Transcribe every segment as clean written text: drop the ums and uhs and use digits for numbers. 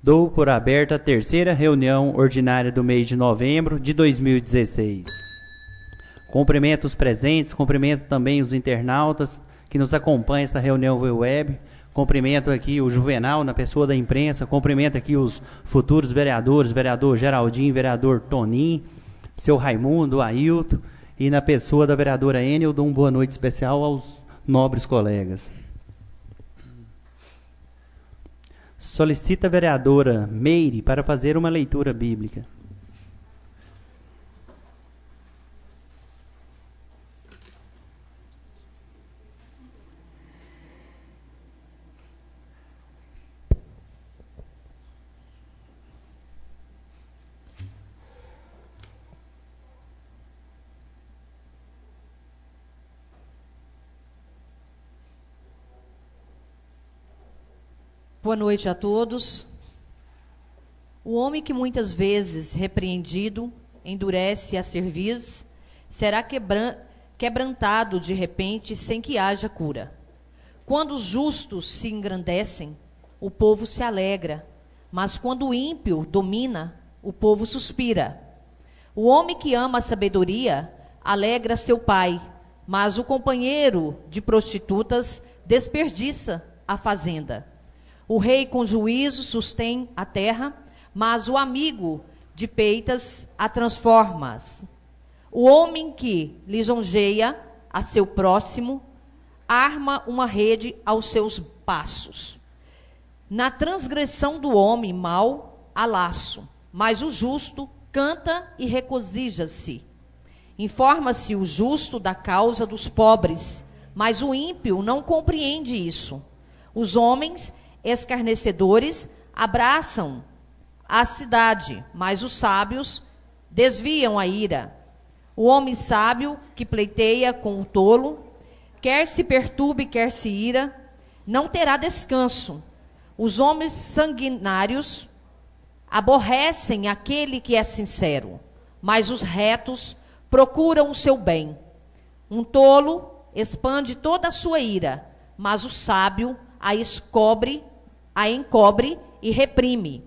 Dou por aberta a terceira reunião ordinária do mês de novembro de 2016. Cumprimento os presentes, cumprimento também os internautas que nos acompanham esta reunião via web. Cumprimento aqui o Juvenal, na pessoa da imprensa. Cumprimento aqui os futuros vereadores, vereador Geraldinho, vereador Toninho, seu Raimundo, Ailton, e na pessoa da vereadora Enel, dou uma boa noite especial aos nobres colegas. Solicita a vereadora Meire para fazer uma leitura bíblica. Boa noite a todos. O homem que muitas vezes, repreendido, endurece a cerviz, será quebrantado de repente sem que haja cura. Quando os justos se engrandecem, o povo se alegra, mas quando o ímpio domina, o povo suspira. O homem que ama a sabedoria alegra seu pai, mas o companheiro de prostitutas desperdiça a fazenda. O rei com juízo sustém a terra, mas o amigo de peitas a transforma. O homem que lisonjeia a seu próximo arma uma rede aos seus passos. Na transgressão do homem mau há laço, mas o justo canta e regozija-se. Informa-se o justo da causa dos pobres, mas o ímpio não compreende isso. Os homens escarnecedores abraçam a cidade, mas os sábios desviam a ira. O homem sábio que pleiteia com o tolo, quer se perturbe, quer se ira, não terá descanso. Os homens sanguinários aborrecem aquele que é sincero, mas os retos procuram o seu bem. Um tolo expande toda a sua ira, mas o sábio a encobre e reprime.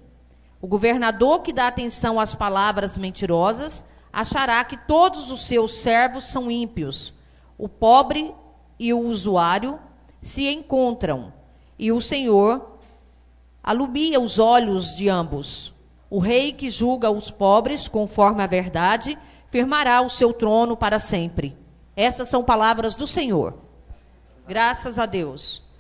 O governador que dá atenção às palavras mentirosas achará que todos os seus servos são ímpios. O pobre e o usuário se encontram, e o Senhor alumia os olhos de ambos. O rei que julga os pobres conforme a verdade firmará o seu trono para sempre. Essas são palavras do Senhor. Graças a Deus.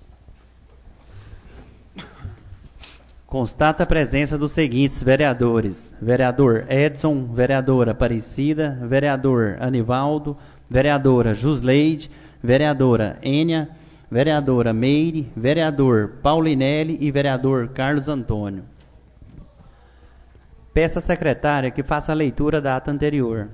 Constata a presença dos seguintes vereadores: vereador Edson, vereadora Aparecida, vereador Anivaldo, vereadora Jusleide, vereadora Ênia, vereadora Meire, vereador Paulinelli e vereador Carlos Antônio. Peço à secretária que faça a leitura da ata anterior.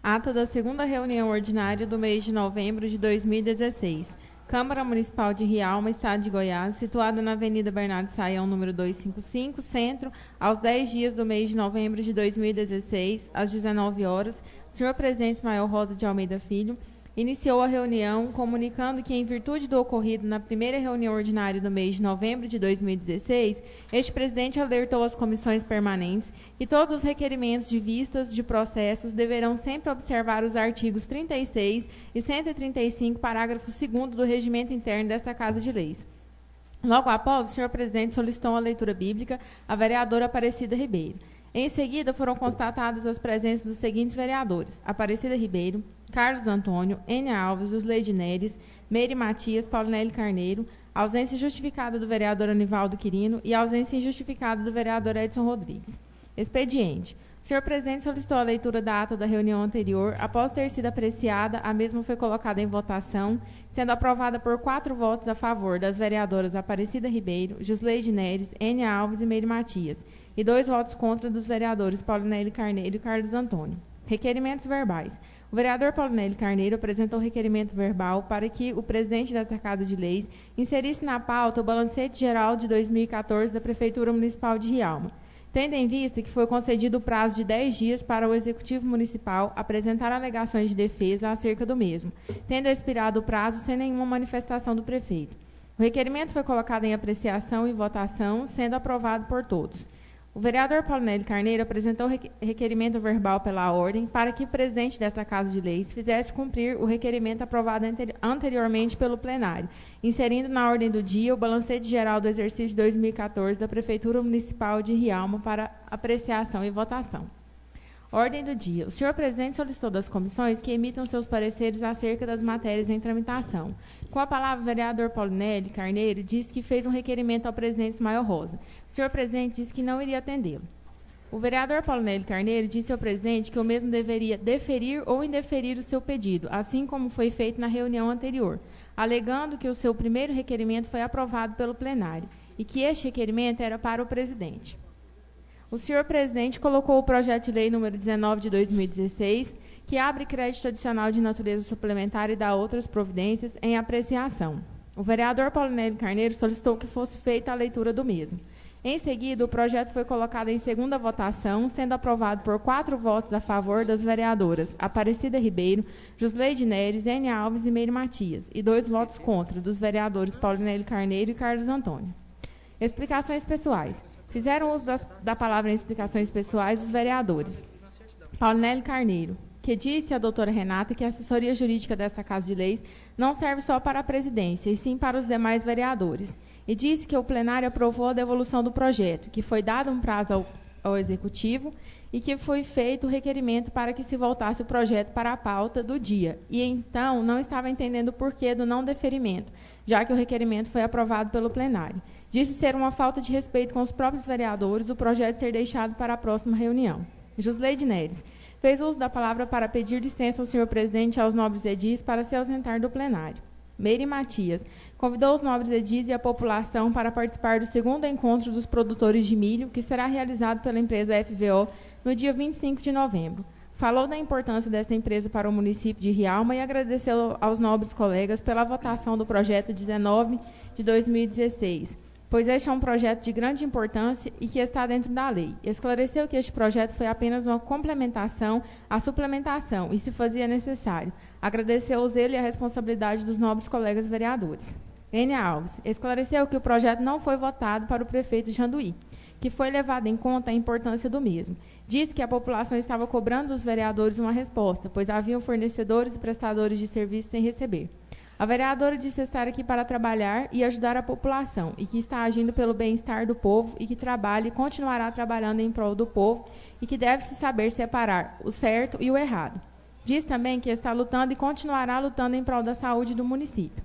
Ata da segunda reunião ordinária do mês de novembro de 2016. Câmara Municipal de Rialma, Estado de Goiás, situada na Avenida Bernardo Saião, número 255, Centro, aos 10 dias do mês de novembro de 2016, às 19 horas, o senhor presidente Ismael Rosa de Almeida Filho iniciou a reunião comunicando que, em virtude do ocorrido na primeira reunião ordinária do mês de novembro de 2016, este presidente alertou as comissões permanentes que todos os requerimentos de vistas de processos deverão sempre observar os artigos 36 e 135, parágrafo 2º do Regimento Interno desta Casa de Leis. Logo após, o senhor presidente solicitou uma leitura bíblica à vereadora Aparecida Ribeiro. Em seguida, foram constatadas as presenças dos seguintes vereadores: Aparecida Ribeiro, Carlos Antônio, Ênia Alves, Jusleide Neres, Meire Matias, Paulinelli Carneiro, ausência justificada do vereador Anivaldo Quirino e ausência injustificada do vereador Edson Rodrigues. Expediente. O senhor presidente solicitou a leitura da ata da reunião anterior. Após ter sido apreciada, a mesma foi colocada em votação, sendo aprovada por 4 votos a favor das vereadoras Aparecida Ribeiro, Jusleide Neres, Ênia Alves e Meire Matias, e 2 votos contra dos vereadores Paulinelli Carneiro e Carlos Antônio. Requerimentos verbais. O vereador Paulinelli Carneiro apresentou requerimento verbal para que o presidente desta Casa de Leis inserisse na pauta o balancete geral de 2014 da Prefeitura Municipal de Rialma, tendo em vista que foi concedido o prazo de 10 dias para o Executivo Municipal apresentar alegações de defesa acerca do mesmo, tendo expirado o prazo sem nenhuma manifestação do prefeito. O requerimento foi colocado em apreciação e votação, sendo aprovado por todos. O vereador Paulinelli Carneiro apresentou requerimento verbal pela ordem para que o presidente desta Casa de Leis fizesse cumprir o requerimento aprovado anteriormente pelo plenário, inserindo na ordem do dia o balancete geral do exercício de 2014 da Prefeitura Municipal de Rialma para apreciação e votação. Ordem do dia. O senhor presidente solicitou das comissões que emitam seus pareceres acerca das matérias em tramitação. Com a palavra, o vereador Paulinelli Carneiro disse que fez um requerimento ao presidente Ismael Rosa. O senhor presidente disse que não iria atendê-lo. O vereador Paulinelli Carneiro disse ao presidente que o mesmo deveria deferir ou indeferir o seu pedido, assim como foi feito na reunião anterior, alegando que o seu primeiro requerimento foi aprovado pelo plenário e que este requerimento era para o presidente. O senhor presidente colocou o projeto de lei número 19 de 2016, que abre crédito adicional de natureza suplementar e dá outras providências, em apreciação. O vereador Paulinelli Carneiro solicitou que fosse feita a leitura do mesmo. Em seguida, o projeto foi colocado em segunda votação, sendo aprovado por 4 votos a favor das vereadoras Aparecida Ribeiro, Jusleide Neres, Enia Alves e Meire Matias, e 2 votos contra, dos vereadores Paulinelli Carneiro e Carlos Antônio. Explicações pessoais. Fizeram uso da palavra em explicações pessoais os vereadores Paulinelli Carneiro, que disse à doutora Renata que a assessoria jurídica desta Casa de Leis não serve só para a presidência, e sim para os demais vereadores, e disse que o plenário aprovou a devolução do projeto, que foi dado um prazo ao executivo e que foi feito o requerimento para que se voltasse o projeto para a pauta do dia, e então não estava entendendo o porquê do não deferimento, já que o requerimento foi aprovado pelo plenário. Disse ser uma falta de respeito com os próprios vereadores o projeto ser deixado para a próxima reunião. Jusleide Neres fez uso da palavra para pedir licença ao senhor presidente e aos nobres edis para se ausentar do plenário. Meire Matias convidou os nobres edis e a população para participar do segundo encontro dos produtores de milho, que será realizado pela empresa FVO no dia 25 de novembro. Falou da importância desta empresa para o município de Rialma e agradeceu aos nobres colegas pela votação do projeto 19 de 2016, pois este é um projeto de grande importância e que está dentro da lei. Esclareceu que este projeto foi apenas uma complementação à suplementação e se fazia necessário. Agradeceu o zelo e a responsabilidade dos nobres colegas vereadores. Enia Alves esclareceu que o projeto não foi votado para o prefeito Janduí, que foi levado em conta a importância do mesmo. Disse que a população estava cobrando dos vereadores uma resposta, pois haviam fornecedores e prestadores de serviços sem receber. A vereadora disse estar aqui para trabalhar e ajudar a população, e que está agindo pelo bem-estar do povo, e que trabalha e continuará trabalhando em prol do povo, e que deve-se saber separar o certo e o errado. Diz também que está lutando e continuará lutando em prol da saúde do município.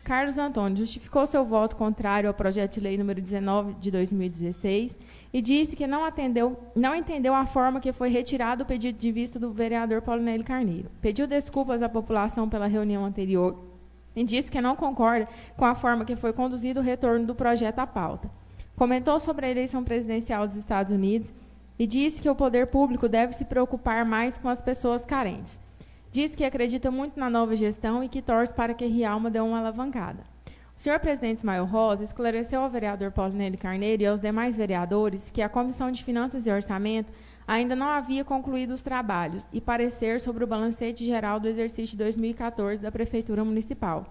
Carlos Antônio justificou seu voto contrário ao projeto de lei número 19 de 2016 e disse que não entendeu a forma que foi retirado o pedido de vista do vereador Paulinelli Carneiro. Pediu desculpas à população pela reunião anterior e disse que não concorda com a forma que foi conduzido o retorno do projeto à pauta. Comentou sobre a eleição presidencial dos Estados Unidos e disse que o poder público deve se preocupar mais com as pessoas carentes. Diz que acredita muito na nova gestão e que torce para que Rialma dê uma alavancada. O senhor presidente Ismael Rosa esclareceu ao vereador Paulinelli Carneiro e aos demais vereadores que a Comissão de Finanças e Orçamento ainda não havia concluído os trabalhos e parecer sobre o balancete geral do exercício de 2014 da Prefeitura Municipal,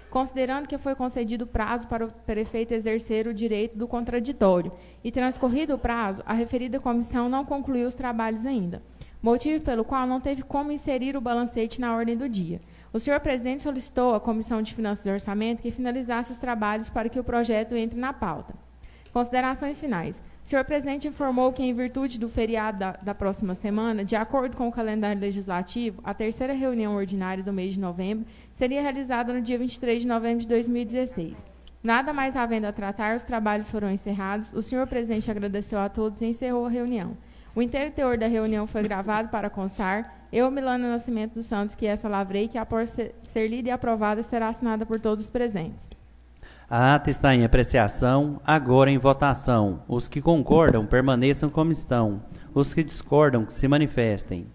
considerando que foi concedido prazo para o prefeito exercer o direito do contraditório e, transcorrido o prazo, a referida comissão não concluiu os trabalhos ainda, motivo pelo qual não teve como inserir o balancete na ordem do dia. O senhor presidente solicitou à Comissão de Finanças e Orçamento que finalizasse os trabalhos para que o projeto entre na pauta. Considerações finais. O senhor presidente informou que, em virtude do feriado da próxima semana, de acordo com o calendário legislativo, a terceira reunião ordinária do mês de novembro seria realizada no dia 23 de novembro de 2016. Nada mais havendo a tratar, os trabalhos foram encerrados. O senhor presidente agradeceu a todos e encerrou a reunião. O inteiro teor da reunião foi gravado para constar. Eu, Milana Nascimento dos Santos, que essa lavrei, que após ser lida e aprovada, será assinada por todos os presentes. A ata está em apreciação, agora em votação. Os que concordam, permaneçam como estão. Os que discordam, que se manifestem.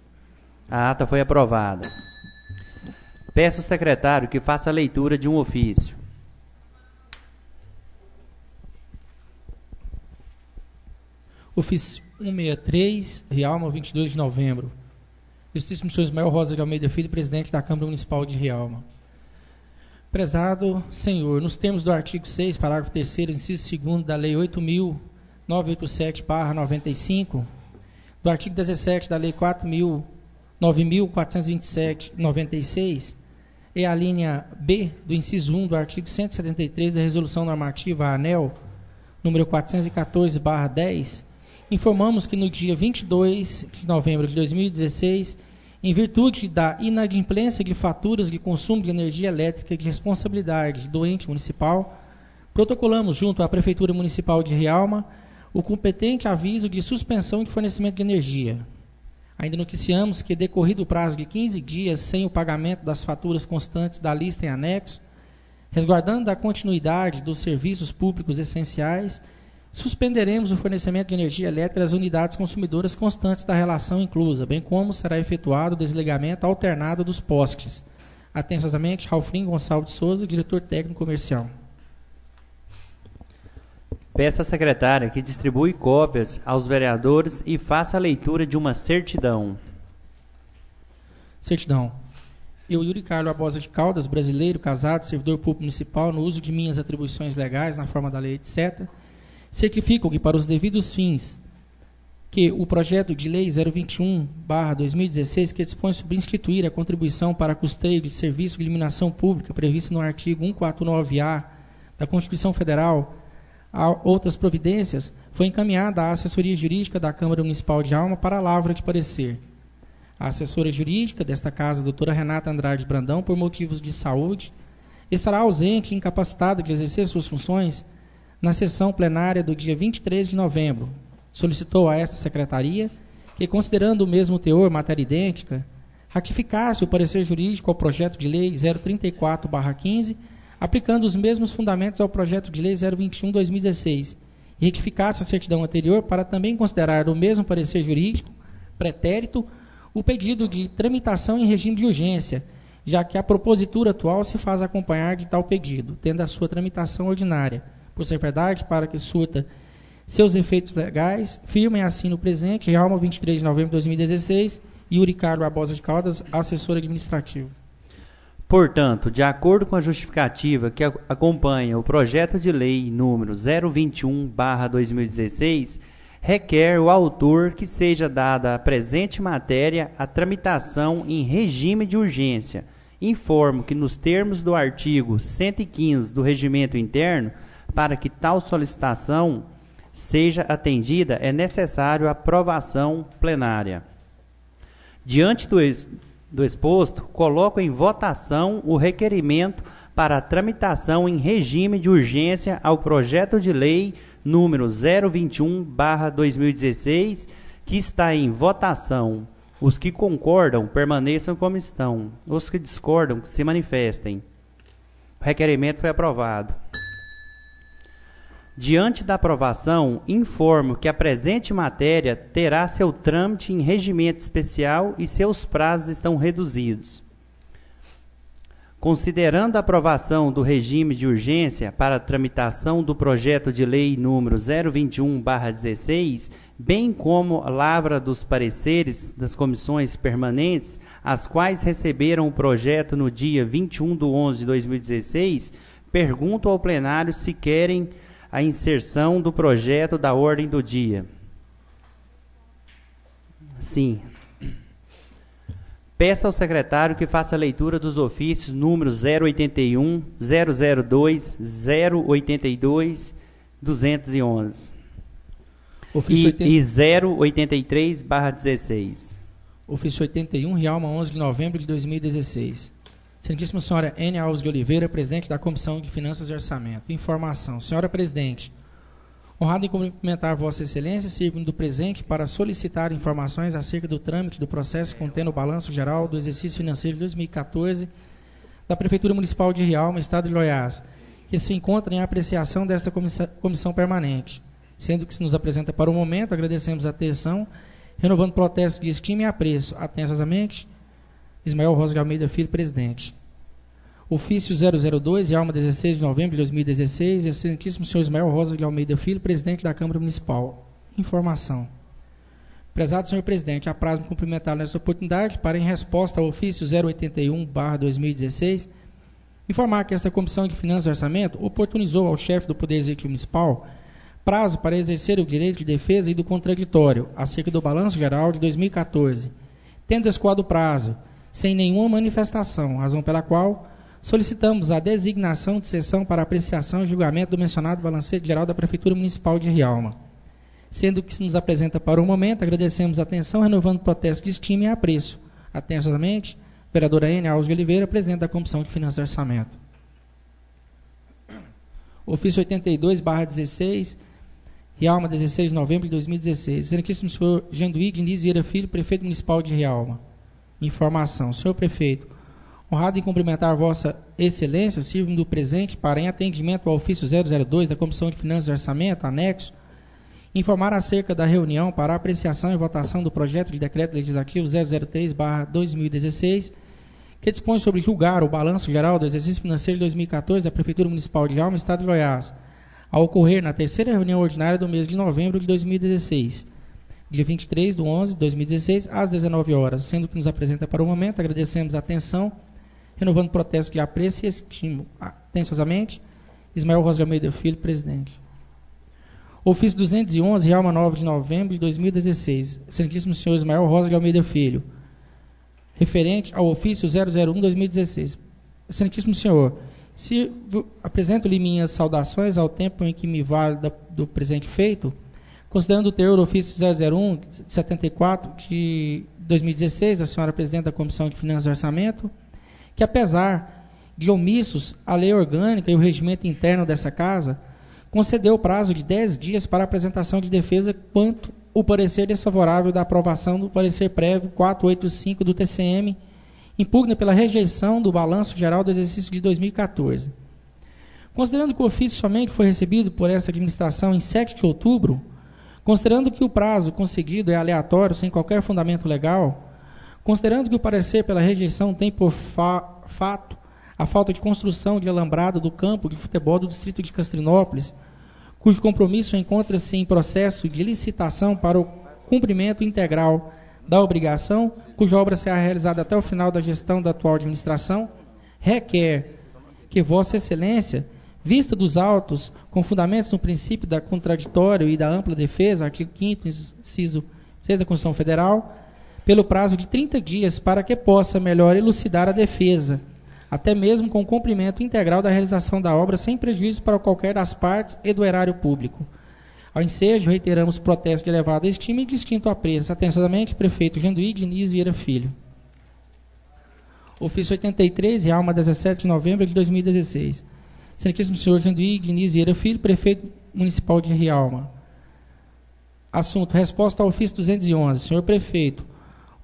A ata foi aprovada. Peço ao secretário que faça a leitura de um ofício. Ofício 163, Rialma, 22 de novembro. Justíssimo senhor Ismael Rosa de Almeida Filho, presidente da Câmara Municipal de Rialma. Prezado senhor, nos termos do artigo 6, parágrafo 3º, inciso 2º da Lei 8.987/95, do artigo 17 da Lei 9.427/96 e a linha B do inciso 1 do artigo 173 da Resolução Normativa ANEL, número 414/10, informamos que no dia 22 de novembro de 2016, em virtude da inadimplência de faturas de consumo de energia elétrica de responsabilidade do ente municipal, protocolamos junto à Prefeitura Municipal de Rialma o competente aviso de suspensão de fornecimento de energia. Ainda noticiamos que, decorrido o prazo de 15 dias sem o pagamento das faturas constantes da lista em anexo, resguardando a continuidade dos serviços públicos essenciais, suspenderemos o fornecimento de energia elétrica às unidades consumidoras constantes da relação inclusa, bem como será efetuado o desligamento alternado dos postes. Atenciosamente, Ralfrim Gonçalves de Souza, diretor técnico comercial. Peço à secretária que distribui cópias aos vereadores e faça a leitura de uma certidão. Certidão. Eu, Yuri Carlos Barbosa de Caldas, brasileiro, casado, servidor público municipal, no uso de minhas atribuições legais, na forma da lei, etc., certifico que, para os devidos fins, que o projeto de lei 021/2016, que dispõe sobre instituir a contribuição para custeio de serviço de iluminação pública prevista no artigo 149-A da Constituição Federal, a outras providências, foi encaminhada à assessoria jurídica da Câmara Municipal de Rialma para a lavra de parecer. A assessora jurídica desta casa, doutora Renata Andrade Brandão, por motivos de saúde, estará ausente e incapacitada de exercer suas funções na sessão plenária do dia 23 de novembro. Solicitou a esta secretaria que, considerando o mesmo teor, matéria idêntica, ratificasse o parecer jurídico ao projeto de lei 034/15, aplicando os mesmos fundamentos ao projeto de lei 021/2016, e retificasse a certidão anterior para também considerar o mesmo parecer jurídico, pretérito, o pedido de tramitação em regime de urgência, já que a propositura atual se faz acompanhar de tal pedido, tendo a sua tramitação ordinária, por ser verdade, para que surta seus efeitos legais, firmem assim no presente, Rialma, 23 de novembro de 2016, Yuri Carlos Barbosa de Caldas, assessor administrativo. Portanto, de acordo com a justificativa que acompanha o projeto de lei número 021/2016, requer o autor que seja dada a presente matéria a tramitação em regime de urgência. Informo que, nos termos do artigo 115 do Regimento Interno, para que tal solicitação seja atendida, é necessário a aprovação plenária. Diante do exposto, coloco em votação o requerimento para a tramitação em regime de urgência ao projeto de lei número 021/2016, que está em votação. Os que concordam, permaneçam como estão. Os que discordam, que se manifestem. O requerimento foi aprovado. Diante da aprovação, informo que a presente matéria terá seu trâmite em regimento especial e seus prazos estão reduzidos. Considerando a aprovação do regime de urgência para a tramitação do projeto de lei número 021/16, bem como a lavra dos pareceres das comissões permanentes, as quais receberam o projeto no dia 21/11/2016, pergunto ao plenário se querem a inserção do projeto da ordem do dia. Sim. Peço ao secretário que faça a leitura dos ofícios números 081, 002, 082, 211 e 083/16. Ofício 81, Rialma, 11 de novembro de 2016. Excelentíssima senhora N. Alves de Oliveira, presidente da Comissão de Finanças e Orçamento. Informação. Senhora presidente, honrado em cumprimentar Vossa Excelência, sirvo do presente para solicitar informações acerca do trâmite do processo contendo o balanço geral do exercício financeiro de 2014 da Prefeitura Municipal de Rialma, Estado de Goiás, que se encontra em apreciação desta comissão permanente. Sendo que se nos apresenta para o momento, agradecemos a atenção, renovando protesto de estima e apreço. Atenciosamente, Ismael Rosa de Almeida Filho, presidente. Ofício 002, Rialma, 16 de novembro de 2016, excelentíssimo senhor Ismael Rosa de Almeida Filho, presidente da Câmara Municipal. Informação. Prezado senhor presidente, apraz-me cumprimentar nesta oportunidade para, em resposta ao ofício 081/2016, Informar que esta Comissão de Finanças e Orçamento oportunizou ao chefe do Poder Executivo Municipal prazo para exercer o direito de defesa e do contraditório acerca do Balanço Geral de 2014, tendo escoado o prazo, sem nenhuma manifestação, razão pela qual solicitamos a designação de sessão para apreciação e julgamento do mencionado balancete geral da Prefeitura Municipal de Rialma. Sendo que se nos apresenta para o momento, agradecemos a atenção, renovando o protesto de estima e apreço. Atenciosamente, vereadora N. Alves de Oliveira, presidente da Comissão de Finanças e Orçamento. Ofício 82/16, Rialma, 16 de novembro de 2016. Excelentíssimo senhor Janduí Diniz Vieira Filho, prefeito municipal de Rialma. Informação. Senhor prefeito, honrado em cumprimentar vossa excelência, sirvo-me do presente para, em atendimento ao ofício 002 da Comissão de Finanças e Orçamento, anexo, informar acerca da reunião para apreciação e votação do projeto de decreto legislativo 003/2016, que dispõe sobre julgar o balanço geral do exercício financeiro de 2014 da Prefeitura Municipal de Rialma, Estado de Goiás, a ocorrer na terceira reunião ordinária do mês de novembro de 2016, dia 23 de 11 de 2016, às 19 horas, sendo que nos apresenta para o momento, agradecemos a atenção, renovando o protesto de apreço e estimo. Atenciosamente, Ismael Rosa de Almeida Filho, presidente. Ofício 211, Rialma, 9 de novembro de 2016. Excelentíssimo senhor Ismael Rosa de Almeida Filho, referente ao ofício 001/2016. Excelentíssimo senhor, apresento-lhe minhas saudações ao tempo em que me vale do presente feito, considerando o teor do ofício 001 de 74 de 2016, da senhora presidente da Comissão de Finanças e Orçamento, que apesar de omissos a lei orgânica e o regimento interno dessa casa, concedeu o prazo de 10 dias para a apresentação de defesa quanto o parecer desfavorável da aprovação do parecer prévio 485 do TCM, impugna pela rejeição do balanço geral do exercício de 2014. Considerando que o ofício somente foi recebido por essa administração em 7 de outubro, considerando que o prazo concedido é aleatório, sem qualquer fundamento legal, considerando que o parecer pela rejeição tem por fato a falta de construção de alambrado do campo de futebol do distrito de Castrinópolis, cujo compromisso encontra-se em processo de licitação para o cumprimento integral da obrigação, cuja obra será realizada até o final da gestão da atual administração, requer que Vossa Excelência, vista dos autos, com fundamentos no princípio da contraditório e da ampla defesa, artigo 5º, inciso 6 da Constituição Federal, pelo prazo de 30 dias para que possa melhor elucidar a defesa, até mesmo com o cumprimento integral da realização da obra, sem prejuízo para qualquer das partes e do erário público. Ao ensejo, reiteramos o protesto de elevada estima e distinto apreço. Atenciosamente, prefeito Janduí Diniz Vieira Filho. Ofício 83, Rialma, 17 de novembro de 2016. Excelentíssimo senhor Janduí Diniz Vieira Filho, prefeito municipal de Rialma. Assunto: resposta ao ofício 211. Senhor prefeito,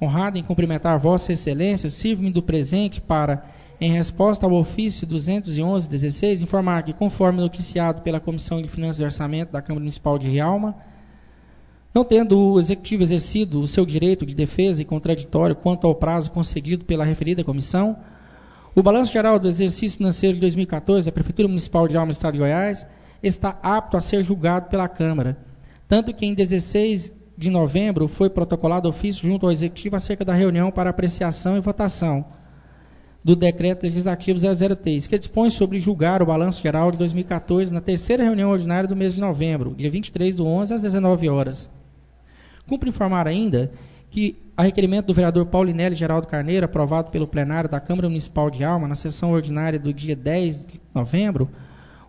honrado em cumprimentar vossa excelência, sirvo-me do presente para, em resposta ao ofício 211/16, informar que, conforme noticiado pela Comissão de Finanças e Orçamento da Câmara Municipal de Rialma, não tendo o Executivo exercido o seu direito de defesa e contraditório quanto ao prazo concedido pela referida comissão, o balanço geral do exercício financeiro de 2014 da Prefeitura Municipal de Rialma, Estado de Goiás, está apto a ser julgado pela Câmara, tanto que em 16 de novembro foi protocolado ofício junto ao Executivo acerca da reunião para apreciação e votação do Decreto Legislativo 003, que dispõe sobre julgar o balanço geral de 2014 na terceira reunião ordinária do mês de novembro, dia 23 de 11, às 19 horas. Cumpre informar ainda que, a requerimento do vereador Paulinelli Geraldo Carneiro, aprovado pelo plenário da Câmara Municipal de Rialma, na sessão ordinária do dia 10 de novembro,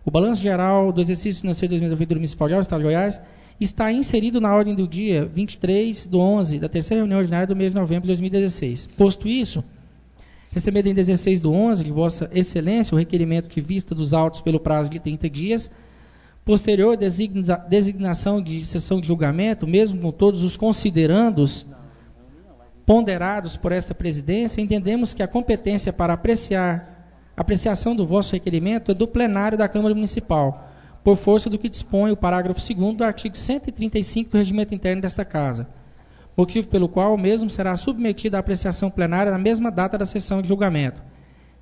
o balanço geral do exercício financeiro de 2000 da Prefeitura Municipal de Rialma, Estado de Goiás, está inserido na ordem do dia 23 de 11 da terceira reunião ordinária do mês de novembro de 2016. Posto isso, recebido em 16 de 11 de Vossa Excelência o requerimento de vista dos autos pelo prazo de 30 dias, posterior designação de sessão de julgamento, mesmo com todos os considerandos ponderados por esta presidência, entendemos que a competência para apreciação do vosso requerimento é do plenário da Câmara Municipal, por força do que dispõe o parágrafo 2º do artigo 135 do regimento interno desta Casa, motivo pelo qual o mesmo será submetido à apreciação plenária na mesma data da sessão de julgamento.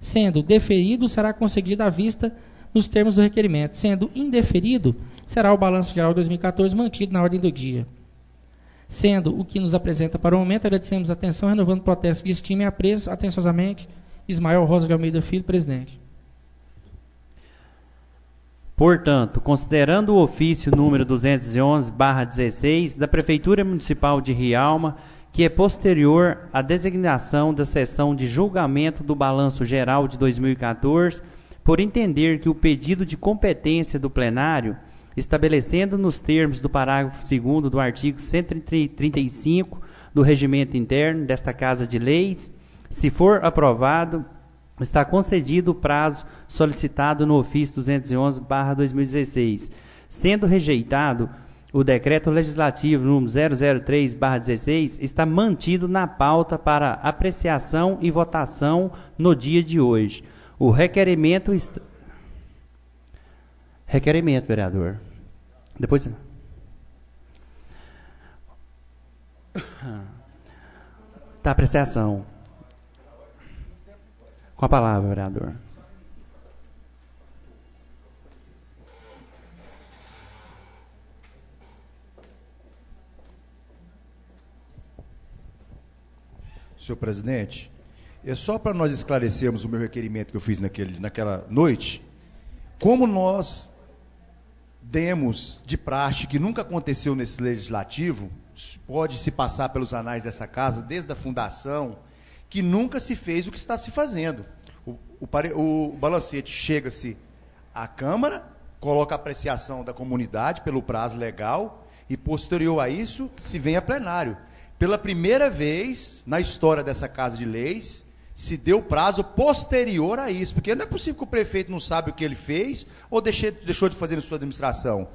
Sendo deferido, será concedido à vista nos termos do requerimento. Sendo indeferido, será o balanço geral de 2014 mantido na ordem do dia. Sendo o que nos apresenta para o momento, agradecemos a atenção, renovando o protesto de estima e apreço, atenciosamente, Ismael Rosa de Almeida Filho, presidente. Portanto, considerando o ofício número 211/16 da Prefeitura Municipal de Rialma, que é posterior à designação da sessão de julgamento do Balanço Geral de 2014, por entender que o pedido de competência do plenário, estabelecendo nos termos do parágrafo 2º do artigo 135 do Regimento Interno desta Casa de Leis, se for aprovado, está concedido o prazo solicitado no ofício 211/2016, sendo rejeitado o decreto legislativo número 003/16, está mantido na pauta para apreciação e votação no dia de hoje. O requerimento vereador. Depois tá, apreciação. Com a palavra, vereador. Senhor presidente, é só para nós esclarecermos o meu requerimento que eu fiz naquela noite, como nós demos de praxe, que nunca aconteceu nesse legislativo, pode se passar pelos anais dessa casa, desde a fundação, que nunca se fez o que está se fazendo. O balancete chega-se à Câmara, coloca a apreciação da comunidade pelo prazo legal e, posterior a isso, se vem a plenário. Pela primeira vez na história dessa Casa de Leis, se deu prazo posterior a isso, porque não é possível que o prefeito não sabe o que ele fez ou deixou de fazer na sua administração.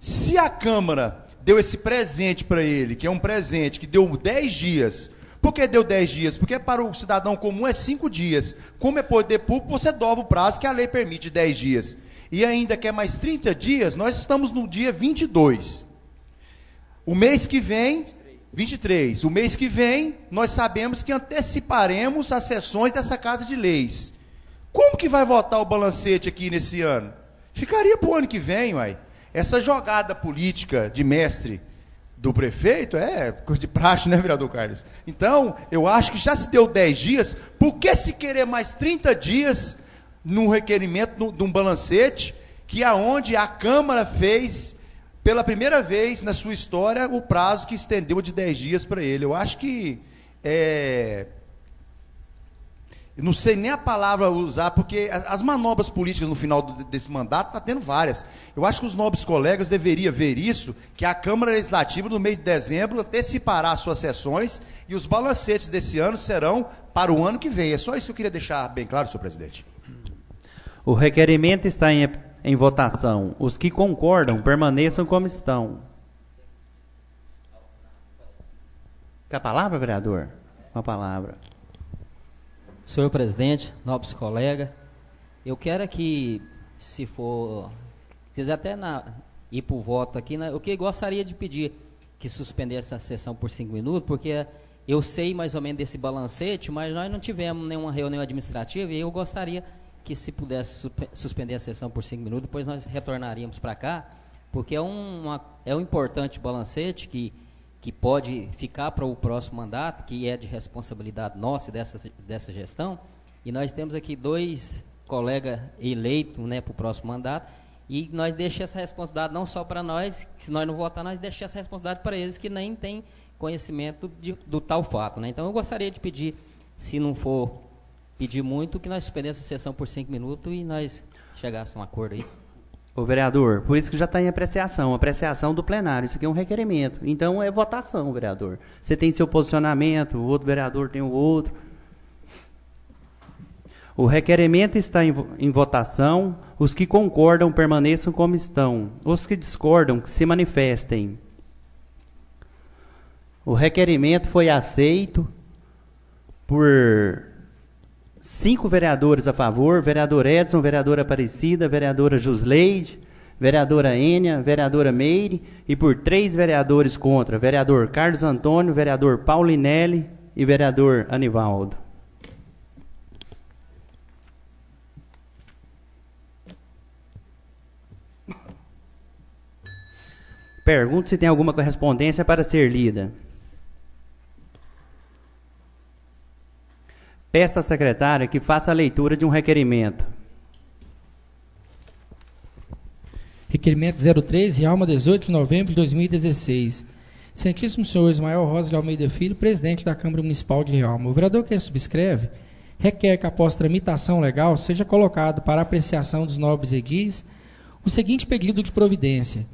Se a Câmara deu esse presente para ele, que é um presente que deu 10 dias, por que deu 10 dias? Porque para o cidadão comum é 5 dias. Como é poder público, você dobra o prazo que a lei permite, 10 dias. E ainda quer mais 30 dias, nós estamos no dia 22. O mês que vem, 23. O mês que vem, nós sabemos que anteciparemos as sessões dessa Casa de Leis. Como que vai votar o balancete aqui nesse ano? Ficaria para o ano que vem, uai. Essa jogada política de mestre do prefeito é coisa de praxe, né, vereador Carlos? Então, eu acho que já se deu 10 dias, por que se querer mais 30 dias num requerimento de um balancete, que aonde a Câmara fez, pela primeira vez na sua história, o prazo que estendeu de 10 dias para ele? Eu acho que eu não sei nem a palavra usar, porque as manobras políticas no final desse mandato está tendo várias. Eu acho que os nobres colegas deveriam ver isso, que a Câmara Legislativa, no mês de dezembro, antecipará as suas sessões e os balancetes desse ano serão para o ano que vem. É só isso que eu queria deixar bem claro, senhor presidente. O requerimento está em votação. Os que concordam, permaneçam como estão. Quer a palavra, vereador? Com a palavra. Senhor presidente, nobres colegas, eu quero que, se for, quiser até ir para o voto aqui, eu que gostaria de pedir que suspendesse a sessão por 5 minutos, porque eu sei mais ou menos desse balancete, mas nós não tivemos nenhuma reunião administrativa e eu gostaria que, se pudesse suspender a sessão por 5 minutos, depois nós retornaríamos para cá, porque é um importante balancete que pode ficar para o próximo mandato, que é de responsabilidade nossa dessa gestão, e nós temos aqui 2 colegas eleitos, né, para o próximo mandato, e nós deixamos essa responsabilidade não só para nós, que se nós não votar, nós deixamos essa responsabilidade para eles que nem têm conhecimento do tal fato, né? Então eu gostaria de pedir, se não for pedir muito, que nós suspendêssemos a sessão por 5 minutos e nós chegássemos a um acordo aí. Ô, vereador, por isso que já está em apreciação do plenário. Isso aqui é um requerimento. Então é votação, vereador. Você tem seu posicionamento, o outro vereador tem o outro. O requerimento está em votação. Os que concordam permaneçam como estão. Os que discordam, que se manifestem. O requerimento foi aceito por 5 vereadores a favor: vereador Edson, vereadora Aparecida, vereadora Jusleide, vereadora Ênia, vereadora Meire, e por 3 vereadores contra: vereador Carlos Antônio, vereador Paulinelli e vereador Anivaldo. Pergunto se tem alguma correspondência para ser lida. Peço à secretária que faça a leitura de um requerimento. Requerimento 03, Rialma, 18 de novembro de 2016. Excelentíssimo senhor Ismael Rosa de Almeida Filho, presidente da Câmara Municipal de Rialma. O vereador que subscreve requer que, após tramitação legal, seja colocado para apreciação dos nobres edis o seguinte pedido de providência.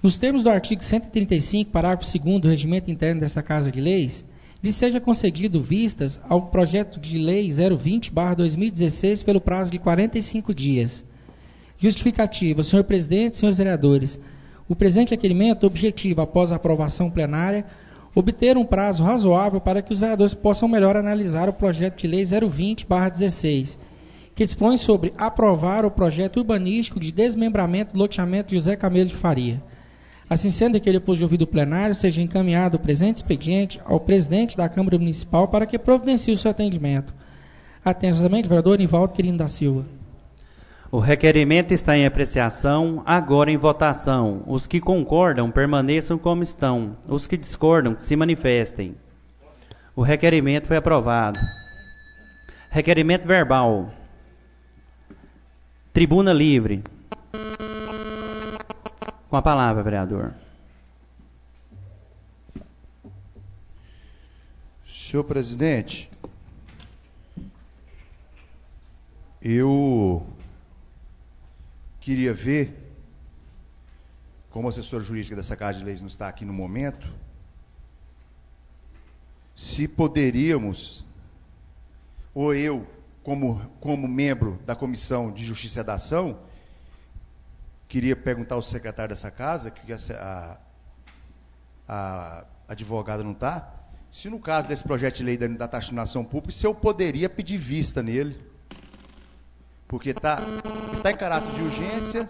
Nos termos do artigo 135, parágrafo 2º do Regimento Interno desta Casa de Leis, lhe seja concedido vistas ao projeto de lei 020/2016 pelo prazo de 45 dias. Justificativa. Senhor presidente, senhores vereadores, o presente requerimento objetiva, após a aprovação plenária, obter um prazo razoável para que os vereadores possam melhor analisar o projeto de lei 020/16, que dispõe sobre aprovar o projeto urbanístico de desmembramento do loteamento José Camelo de Faria. Assim sendo, requerer depois de ouvido o plenário, seja encaminhado o presente expediente ao presidente da Câmara Municipal para que providencie o seu atendimento. Atentamente, vereador Nivaldo Quirino da Silva. O requerimento está em apreciação, agora em votação. Os que concordam, permaneçam como estão. Os que discordam, que se manifestem. O requerimento foi aprovado. Requerimento verbal. Tribuna livre. Com a palavra, vereador. Senhor presidente, eu queria ver, como assessora jurídica dessa Casa de Leis não está aqui no momento, se poderíamos, ou eu, como membro da Comissão de Justiça e Redação, queria perguntar ao secretário dessa casa, que a advogada não está, se no caso desse projeto de lei da taxação pública, se eu poderia pedir vista nele, porque está em caráter de urgência.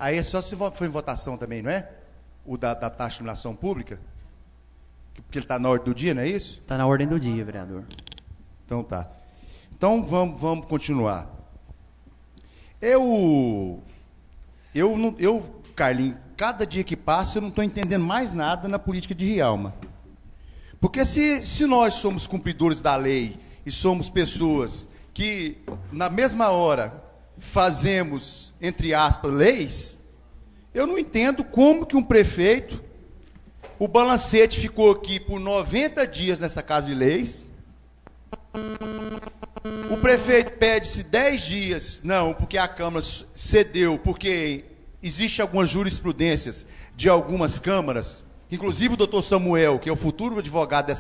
Aí é só se foi em votação também, não é? O da taxação pública? Porque ele está na ordem do dia, não é isso? Está na ordem do dia, vereador. Então tá. Então vamos continuar. Carlinhos, cada dia que passa eu não estou entendendo mais nada na política de Rialma. Porque se nós somos cumpridores da lei e somos pessoas que, na mesma hora, fazemos, entre aspas, leis, eu não entendo como que um prefeito, o balancete ficou aqui por 90 dias nessa Casa de Leis, o prefeito pede-se 10 dias, não, porque a Câmara cedeu, porque existe algumas jurisprudências de algumas câmaras, inclusive o doutor Samuel, que é o futuro advogado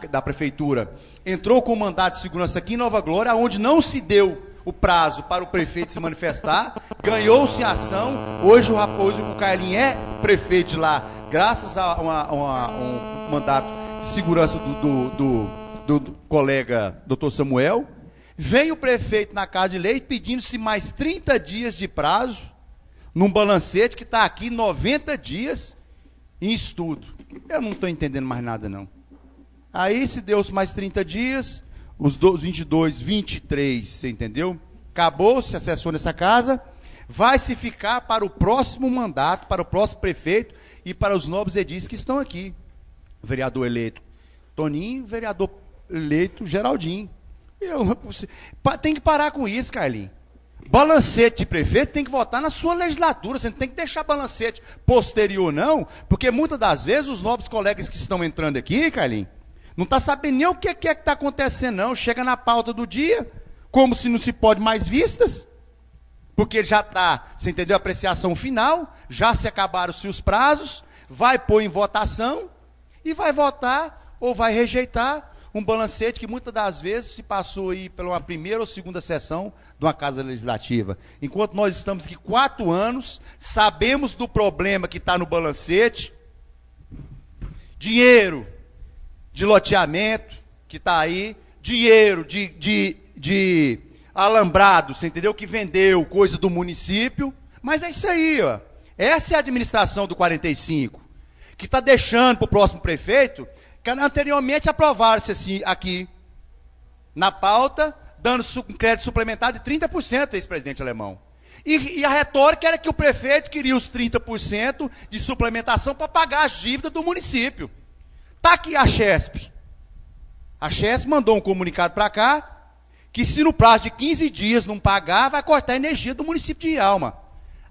da prefeitura, entrou com mandato de segurança aqui em Nova Glória, onde não se deu o prazo para o prefeito se manifestar, ganhou-se a ação, hoje o Carlinhos é prefeito de lá, graças a um mandato de segurança do colega doutor Samuel. Vem o prefeito na Casa de Leis pedindo-se mais 30 dias de prazo, num balancete que está aqui 90 dias em estudo. Eu não estou entendendo mais nada, não. Aí, se deu-se mais 30 dias, os 22, 23, você entendeu? Acabou-se a sessão dessa casa, vai se ficar para o próximo mandato, para o próximo prefeito e para os nobres edis que estão aqui. Vereador eleito Toninho, vereador eleito Geraldinho. Tem que parar com isso, Carlinhos. Balancete de prefeito tem que votar na sua legislatura, você não tem que deixar balancete posterior, não, porque muitas das vezes os nobres colegas que estão entrando aqui, Carlinhos, não está sabendo nem o que é que está acontecendo, não. Chega na pauta do dia, como se não se pode mais vistas, porque já está, você entendeu, a apreciação final, já se acabaram-se os prazos, vai pôr em votação e vai votar ou vai rejeitar um balancete que muitas das vezes se passou aí pela uma primeira ou segunda sessão de uma Casa Legislativa. Enquanto nós estamos aqui 4 anos, sabemos do problema que está no balancete, dinheiro de loteamento que está aí, dinheiro de alambrado, você entendeu, que vendeu coisa do município, mas é isso aí, ó. Essa é a administração do 45, que está deixando para o próximo prefeito, que anteriormente aprovaram-se assim, aqui, na pauta, dando um crédito suplementar de 30%, ex-presidente alemão. E a retórica era que o prefeito queria os 30% de suplementação para pagar as dívidas do município. Está aqui a Chesp. A Chesp mandou um comunicado para cá, que se no prazo de 15 dias não pagar, vai cortar a energia do município de Rialma.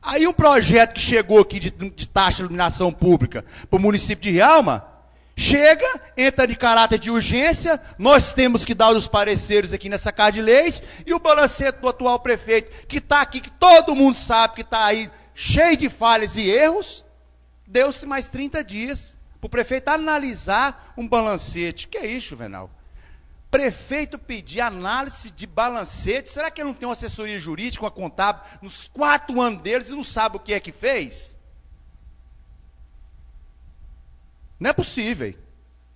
Aí um projeto que chegou aqui de taxa de iluminação pública para o município de Rialma, chega, entra de caráter de urgência, nós temos que dar os pareceres aqui nessa Casa de Leis, e o balancete do atual prefeito, que está aqui, que todo mundo sabe que está aí, cheio de falhas e erros, deu-se mais 30 dias para o prefeito analisar um balancete. Que é isso, Juvenal? Prefeito pedir análise de balancete, será que ele não tem uma assessoria jurídica, uma contábil, nos 4 anos deles e não sabe o que é que fez? Não é possível.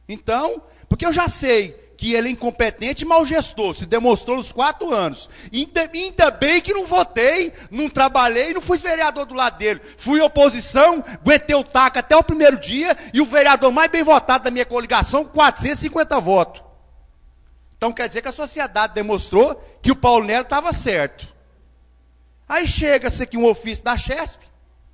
Então, porque eu já sei que ele é incompetente e mau gestor, se demonstrou nos 4 anos. Ainda bem que não votei, não trabalhei, não fui vereador do lado dele. Fui oposição, aguentei o taco até o primeiro dia, e o vereador mais bem votado da minha coligação, 450 votos. Então quer dizer que a sociedade demonstrou que o Paulo Nelo estava certo. Aí chega-se aqui um ofício da Chesp,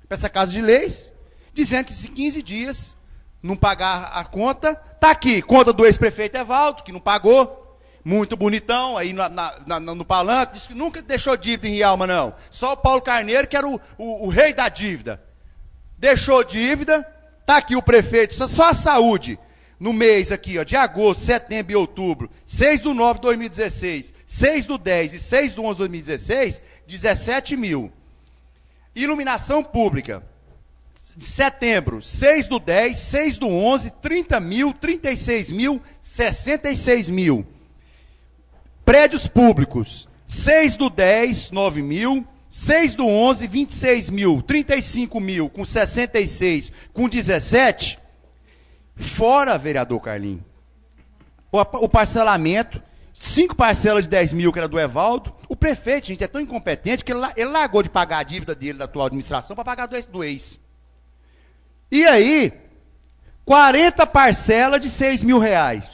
para essa Casa de Leis, dizendo que se 15 dias não pagar a conta, está aqui, conta do ex-prefeito Evaldo, que não pagou, muito bonitão, aí no palanque, disse que nunca deixou dívida em Rialma, não. Só o Paulo Carneiro, que era o rei da dívida. Deixou dívida, está aqui o prefeito, só a saúde. No mês aqui, ó, de agosto, setembro e outubro, 6/9/2016, 6/10 e 6/11/2016, 17 mil. Iluminação pública, de setembro, 6/10, 6/11, 30 mil, 36 mil, 66 mil. Prédios públicos, 6/10, 9 mil, 6/11, 26 mil, 35 mil, com 66, com 17. Fora, vereador Carlinhos, o parcelamento, 5 parcelas de 10 mil, que era do Evaldo. O prefeito, gente, é tão incompetente que ele largou de pagar a dívida dele da atual administração para pagar do ex. E aí, 40 parcelas de 6 mil reais,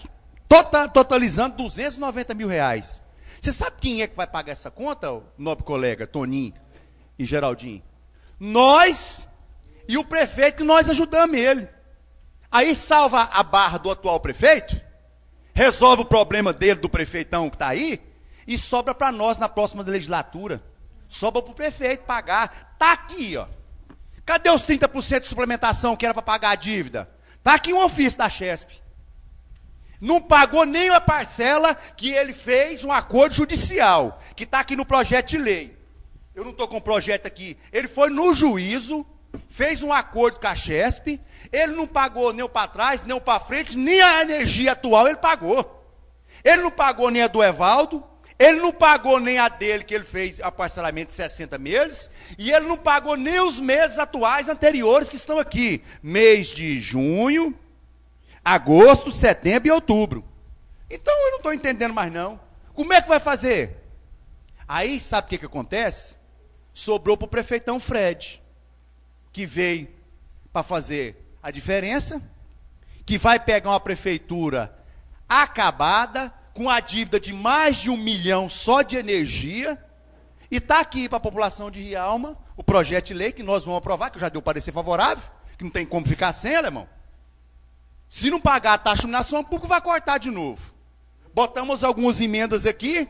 totalizando 290 mil reais. Você sabe quem é que vai pagar essa conta, nobre colega, Toninho e Geraldinho? Nós e o prefeito, que nós ajudamos ele. Aí salva a barra do atual prefeito, resolve o problema dele, do prefeitão que está aí, e sobra para nós na próxima legislatura. Sobra para o prefeito pagar. Está aqui, ó. Cadê os 30% de suplementação que era para pagar a dívida? Está aqui um ofício da Chesp. Não pagou nem a parcela que ele fez um acordo judicial, que está aqui no projeto de lei. Eu não estou com o projeto aqui. Ele foi no juízo, fez um acordo com a Chesp, ele não pagou nem o para trás, nem o para frente, nem a energia atual ele pagou. Ele não pagou nem a do Evaldo, ele não pagou nem a dele, que ele fez a parcelamento de 60 meses, e ele não pagou nem os meses atuais anteriores que estão aqui. Mês de junho, agosto, setembro e outubro. Então eu não estou entendendo mais não. Como é que vai fazer? Aí sabe o que acontece? Sobrou para o prefeitão Fred, que veio para fazer a diferença, que vai pegar uma prefeitura acabada, com a dívida de mais de 1 milhão só de energia, e está aqui para a população de Rialma, o projeto de lei que nós vamos aprovar, que já deu parecer favorável, que não tem como ficar sem, alemão. Se não pagar a taxa de iluminação pública, vai cortar de novo. Botamos algumas emendas aqui.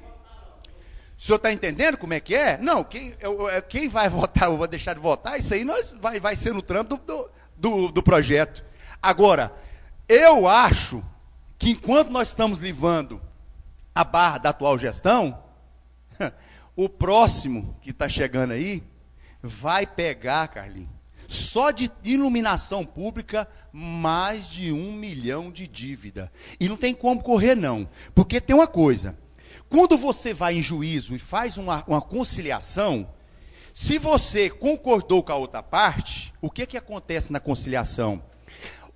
O senhor está entendendo como é que é? Não, quem vai votar, ou vai deixar de votar, isso aí vai ser no trâmite do projeto. Agora, eu acho que enquanto nós estamos livrando a barra da atual gestão, o próximo que está chegando aí vai pegar, Carlinhos, só de iluminação pública, mais de 1 milhão de dívida. E não tem como correr não, porque tem uma coisa, quando você vai em juízo e faz uma conciliação, se você concordou com a outra parte, o que acontece na conciliação?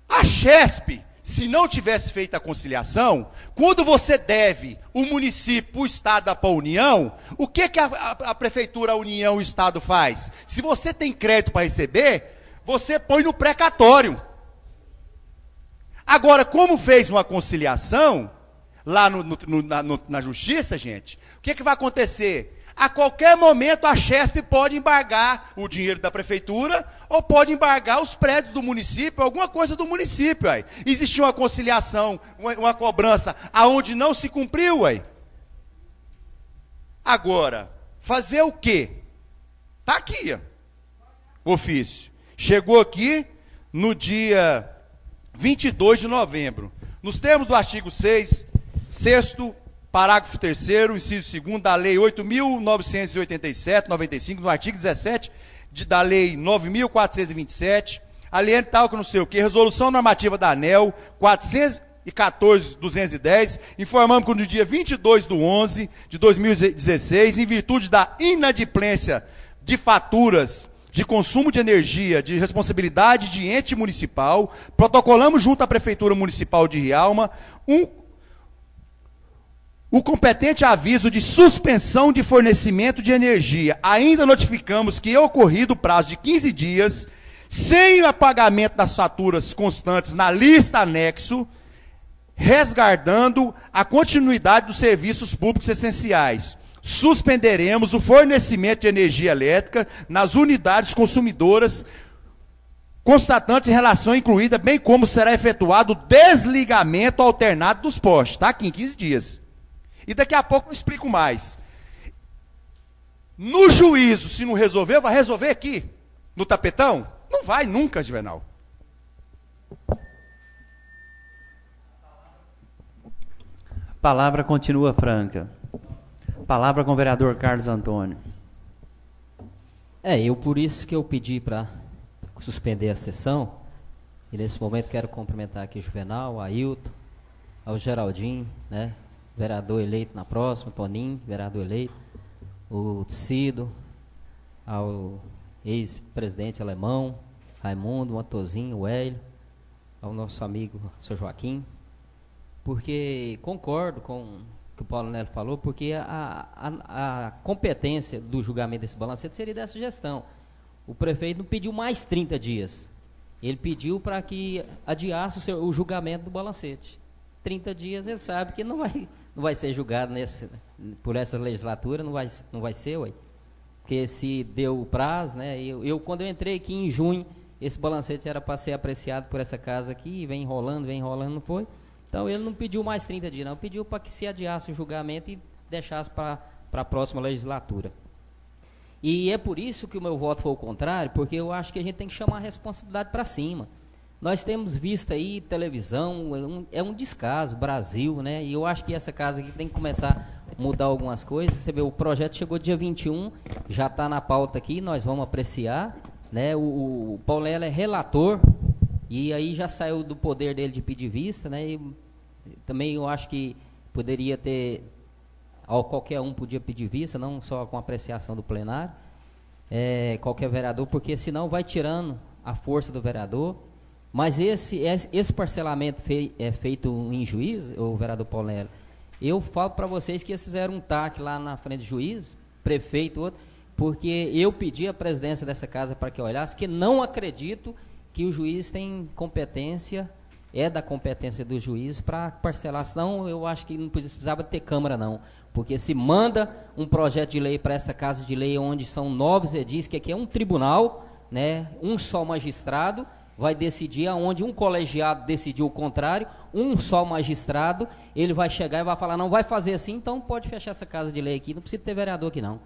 A Chesp, se não tivesse feito a conciliação, quando você deve o município, o Estado para a União, o que a Prefeitura, a União e o Estado faz? Se você tem crédito para receber, você põe no precatório. Agora, como fez uma conciliação, lá na Justiça, gente, o que vai acontecer? A qualquer momento a Chesp pode embargar o dinheiro da prefeitura ou pode embargar os prédios do município, alguma coisa do município. Aí. Existiu uma conciliação, uma cobrança aonde não se cumpriu. Aí. Agora, fazer o quê? Está aqui, ó, o ofício. Chegou aqui no dia 22 de novembro. Nos termos do artigo 6, 6º, parágrafo 3º, inciso 2º da Lei 8.987/95, no artigo 17 da Lei 9.427, aliando tal que não sei o que, resolução normativa da ANEEL 414/210, informamos que no dia 22 de 11 de 2016, em virtude da inadimplência de faturas de consumo de energia de responsabilidade de ente municipal, protocolamos junto à Prefeitura Municipal de Rialma o competente aviso de suspensão de fornecimento de energia. Ainda notificamos que é ocorrido o prazo de 15 dias, sem o pagamento das faturas constantes na lista anexo, resguardando a continuidade dos serviços públicos essenciais. Suspenderemos o fornecimento de energia elétrica nas unidades consumidoras constatantes em relação incluída, bem como será efetuado o desligamento alternado dos postes. Está aqui, em 15 dias. E daqui a pouco eu explico mais. No juízo, se não resolver, vai resolver aqui, no tapetão? Não vai nunca, Juvenal. Palavra continua franca. Palavra com o vereador Carlos Antônio. Eu por isso que eu pedi para suspender a sessão, e nesse momento quero cumprimentar aqui o Juvenal, a Ailton, ao Geraldinho, né, vereador eleito na próxima, Toninho, vereador eleito, o Cido, ao ex-presidente alemão, Raimundo, o Matozinho, o Hélio, ao nosso amigo, Sr. Joaquim, porque concordo com o que o Paulo Nélio falou, porque a competência do julgamento desse balancete seria dessa gestão. O prefeito não pediu mais 30 dias, ele pediu para que adiasse o julgamento do balancete. 30 dias ele sabe que não vai ser julgado por essa legislatura, não vai ser, ué. Porque se deu o prazo, né? Quando eu entrei aqui em junho, esse balancete era para ser apreciado por essa casa aqui, vem enrolando, não foi. Então ele não pediu mais 30 dias, não, pediu para que se adiasse o julgamento e deixasse para a próxima legislatura. E é por isso que o meu voto foi o contrário, porque eu acho que a gente tem que chamar a responsabilidade para cima. Nós temos visto aí televisão, é um descaso, Brasil, né? E eu acho que essa casa aqui tem que começar a mudar algumas coisas. Você vê, o projeto chegou dia 21, já está na pauta aqui, nós vamos apreciar, né? O Paulo Nélio é relator, e aí já saiu do poder dele de pedir vista, né? E também eu acho que poderia ter, qualquer um podia pedir vista, não só com apreciação do plenário, qualquer vereador, porque senão vai tirando a força do vereador. Mas esse parcelamento é feito em juízo, o vereador Paulo Nélio. Eu falo para vocês que eles fizeram um TAC lá na frente do juiz, prefeito, outro, porque eu pedi a presidência dessa casa para que olhasse, que não acredito que o juiz tem competência, da competência do juiz para parcelar, senão eu acho que não precisava ter Câmara não, porque se manda um projeto de lei para essa casa de lei onde são 9 edis, que aqui é um tribunal, né, um só magistrado, vai decidir aonde um colegiado decidiu o contrário, um só magistrado, ele vai chegar e vai falar, não vai fazer assim, então pode fechar essa casa de lei aqui, não precisa ter vereador aqui não,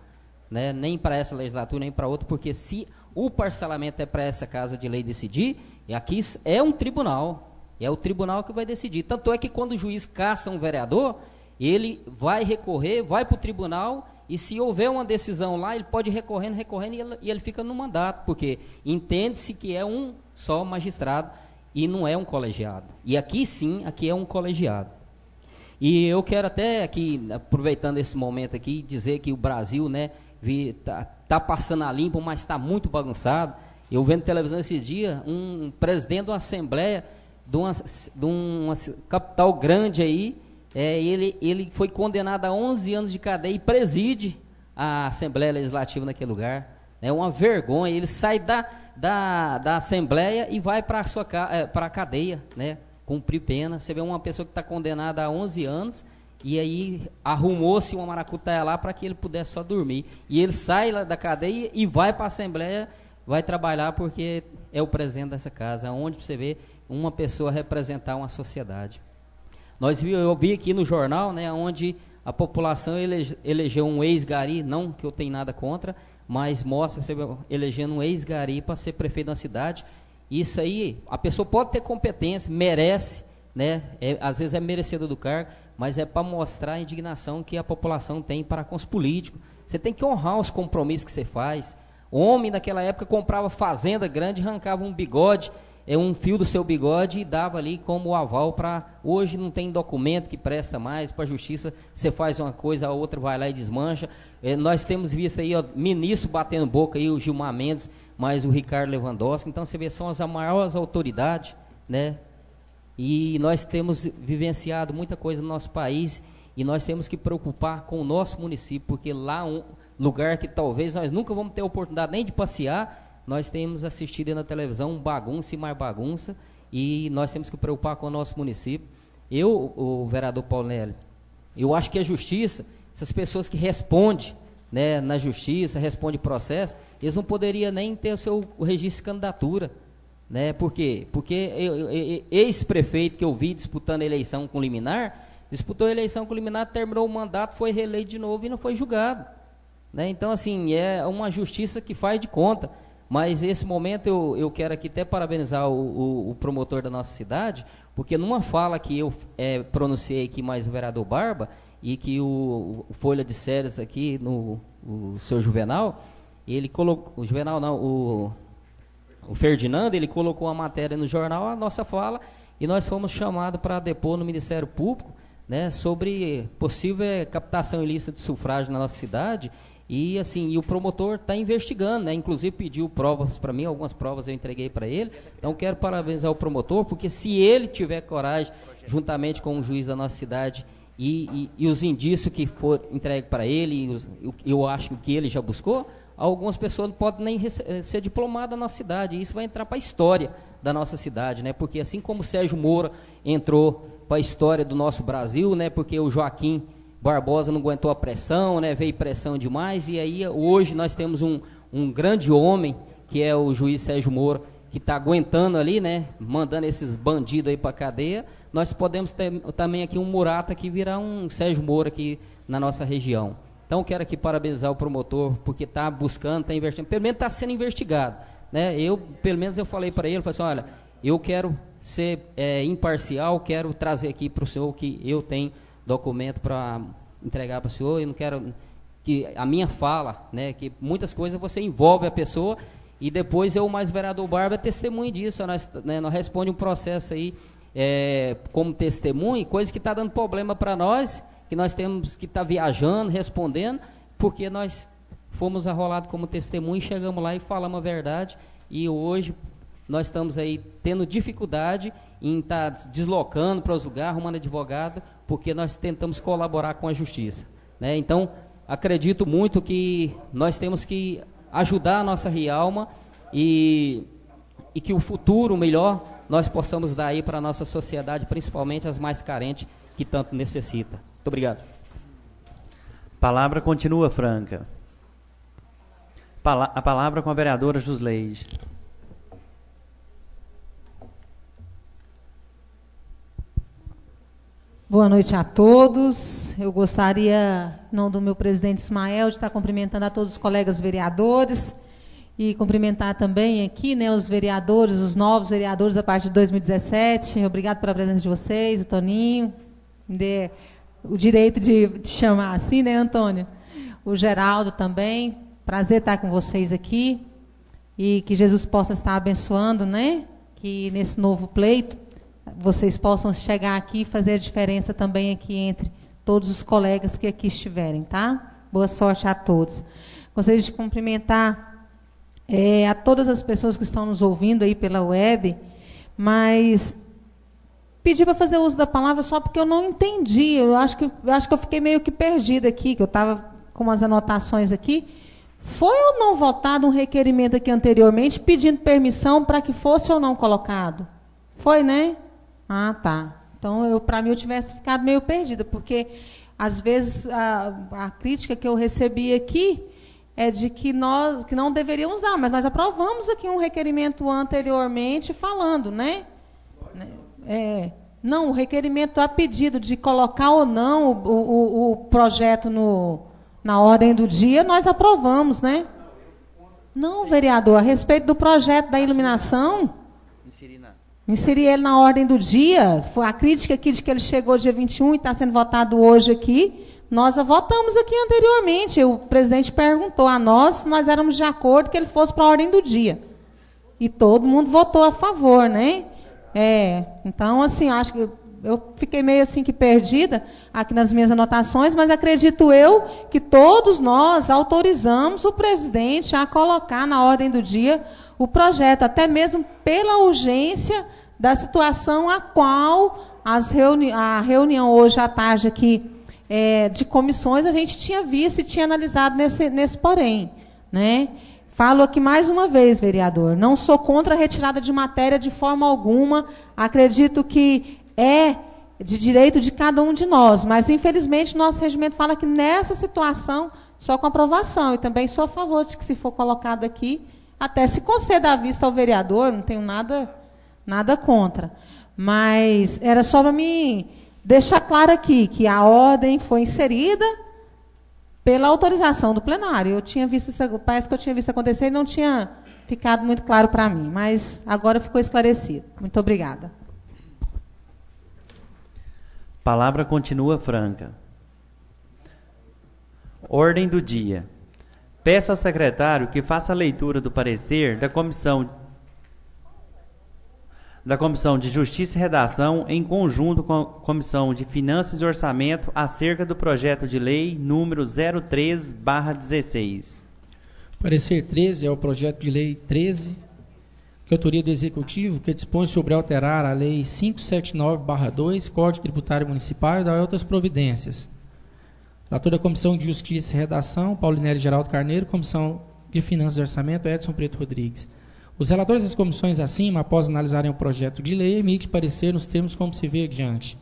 né? Nem para essa legislatura, nem para outra, porque se o parcelamento é para essa casa de lei decidir, e aqui é um tribunal, é o tribunal que vai decidir, tanto é que quando o juiz caça um vereador, ele vai recorrer, vai para o tribunal, e se houver uma decisão lá, ele pode ir recorrendo, e ele fica no mandato, porque entende-se que é um só magistrado e não é um colegiado. E aqui sim, aqui é um colegiado. E eu quero até aqui, aproveitando esse momento aqui, dizer que o Brasil, né, tá passando a limpo, mas está muito bagunçado. Eu vendo televisão esses dias, um presidente de uma assembleia de uma capital grande aí, ele foi condenado a 11 anos de cadeia e preside a Assembleia Legislativa naquele lugar. É uma vergonha, ele sai da Assembleia e vai para a cadeia, né, cumprir pena. Você vê uma pessoa que está condenada a 11 anos e aí arrumou-se uma maracutaia lá para que ele pudesse só dormir. E ele sai lá da cadeia e vai para a Assembleia, vai trabalhar porque é o presidente dessa casa, onde você vê uma pessoa representar uma sociedade. Eu vi aqui no jornal, né, onde a população elegeu um ex-gari, não que eu tenha nada contra, mas mostra você elegendo um ex-gari para ser prefeito da cidade. Isso aí, a pessoa pode ter competência, merece, né? Às vezes é merecedor do cargo, mas é para mostrar a indignação que a população tem para com os políticos. Você tem que honrar os compromissos que você faz. O homem naquela época comprava fazenda grande, arrancava um bigode, um fio do seu bigode e dava ali como aval para... Hoje não tem documento que presta mais, para a justiça você faz uma coisa, a outra vai lá e desmancha. Nós temos visto aí, ó, ministro batendo boca aí, o Gilmar Mendes, mais o Ricardo Lewandowski. Então você vê, são as maiores autoridades, né? E nós temos vivenciado muita coisa no nosso país e nós temos que preocupar com o nosso município, porque lá um lugar que talvez nós nunca vamos ter oportunidade nem de passear, nós temos assistido aí na televisão bagunça e mais bagunça, e nós temos que preocupar com o nosso município. O vereador Paulo Nelly, eu acho que a justiça, essas pessoas que respondem, né, na justiça, respondem processo, eles não poderiam nem ter o registro de candidatura. Né? Por quê? Porque ex-prefeito que eu vi disputando a eleição com liminar, disputou a eleição com liminar, terminou o mandato, foi reeleito de novo e não foi julgado. Né? Então, assim, é uma justiça que faz de conta. Mas esse momento eu quero aqui até parabenizar o promotor da nossa cidade, porque numa fala que eu pronunciei aqui mais o vereador Barba, e que o Folha de Séries aqui, o seu Juvenal, ele colocou, o Juvenal não, o Ferdinando, ele colocou a matéria no jornal, a nossa fala, e nós fomos chamados para depor no Ministério Público, né, sobre possível captação ilícita de sufrágio na nossa cidade, e assim, e o promotor está investigando, né, inclusive pediu provas para mim, algumas provas eu entreguei para ele. Então quero parabenizar o promotor, porque se ele tiver coragem, juntamente com o juiz da nossa cidade, e os indícios que for entregue para ele, eu acho que ele já buscou, algumas pessoas não podem nem ser diplomadas na cidade, e isso vai entrar para a história da nossa cidade, né? Porque assim como o Sérgio Moura entrou para a história do nosso Brasil, né? Porque o Joaquim Barbosa não aguentou a pressão, né? Veio pressão demais, e aí hoje nós temos um grande homem, que é o juiz Sérgio Moura, que está aguentando ali, né? Mandando esses bandidos aí para a cadeia. Nós podemos ter também aqui um Murata que virá um Sérgio Moura aqui na nossa região. Então, quero aqui parabenizar o promotor, porque está buscando, está investigando, pelo menos está sendo investigado. Né? Pelo menos eu falei para ele, falei assim, olha, eu quero ser imparcial, quero trazer aqui para o senhor que eu tenho documento para entregar para o senhor, e não quero que a minha fala, né, que muitas coisas você envolve a pessoa, e depois eu, mais vereador Barba, testemunho disso, nós responde um processo aí como testemunho, coisa que está dando problema para nós, que nós temos que estar viajando, respondendo, porque nós fomos arrolados como testemunho, chegamos lá e falamos a verdade, e hoje nós estamos aí tendo dificuldade em estar deslocando para os lugares, arrumando advogado, porque nós tentamos colaborar com a justiça. Né? Então, acredito muito que nós temos que ajudar a nossa Rialma e que o futuro melhor nós possamos dar aí para a nossa sociedade, principalmente as mais carentes, que tanto necessita. Muito obrigado. Palavra continua franca. A palavra com a vereadora Jusleide. Boa noite a todos. Eu gostaria, em nome do meu presidente Ismael, de estar cumprimentando a todos os colegas vereadores e cumprimentar também aqui, né, os vereadores, os novos vereadores a partir de 2017. Obrigado pela presença de vocês, o Toninho, me dê o direito de chamar assim, né, Antônio? O Geraldo também. Prazer estar com vocês aqui e que Jesus possa estar abençoando, né? Que nesse novo pleito vocês possam chegar aqui e fazer a diferença também aqui entre todos os colegas que aqui estiverem, tá? Boa sorte a todos. Gostaria de cumprimentar a todas as pessoas que estão nos ouvindo aí pela web, mas pedir para fazer uso da palavra só porque eu não entendi. Eu acho que eu fiquei meio que perdida aqui, que eu estava com umas anotações aqui. Foi ou não votado um requerimento aqui anteriormente pedindo permissão para que fosse ou não colocado? Foi, né? Ah, tá. Então, para mim, eu tivesse ficado meio perdida, porque, às vezes, a crítica que eu recebi aqui é de que não deveríamos dar, mas nós aprovamos aqui um requerimento anteriormente falando, né? Não, o requerimento a pedido de colocar ou não o projeto na ordem do dia, nós aprovamos, né? Não, vereador, a respeito do projeto da iluminação, inserir ele na ordem do dia, foi a crítica aqui de que ele chegou dia 21 e está sendo votado hoje aqui, nós a votamos aqui anteriormente, o presidente perguntou a nós se nós éramos de acordo que ele fosse para a ordem do dia. E todo mundo votou a favor, né? Então, assim, acho que eu fiquei meio assim que perdida aqui nas minhas anotações, mas acredito eu que todos nós autorizamos o presidente a colocar na ordem do dia o projeto, até mesmo pela urgência da situação a qual a reunião hoje à tarde aqui de comissões a gente tinha visto e tinha analisado nesse porém, né? Falo aqui mais uma vez, vereador, não sou contra a retirada de matéria de forma alguma, acredito que é de direito de cada um de nós, mas infelizmente nosso regimento fala que nessa situação, só com aprovação, e também sou a favor de que se for colocado aqui, até se conceda a vista ao vereador, não tenho nada contra. Mas era só para me deixar claro aqui que a ordem foi inserida pela autorização do plenário. Eu tinha visto isso, parece que eu tinha visto acontecer e não tinha ficado muito claro para mim, mas agora ficou esclarecido. Muito obrigada. Palavra continua franca. Ordem do dia. Peço ao secretário que faça a leitura do parecer da Comissão de Justiça e Redação, em conjunto com a Comissão de Finanças e Orçamento, acerca do projeto de lei número 03/16. Parecer 13 é o projeto de lei 13, que é autoria do Executivo, que dispõe sobre alterar a Lei 579/2, Código Tributário Municipal, e da outras providências. Relator da Comissão de Justiça e Redação, Paulinelli Geraldo Carneiro. Comissão de Finanças e Orçamento, Edson Preto Rodrigues. Os relatores das comissões acima, após analisarem o projeto de lei, emitem parecer nos termos como se vê adiante.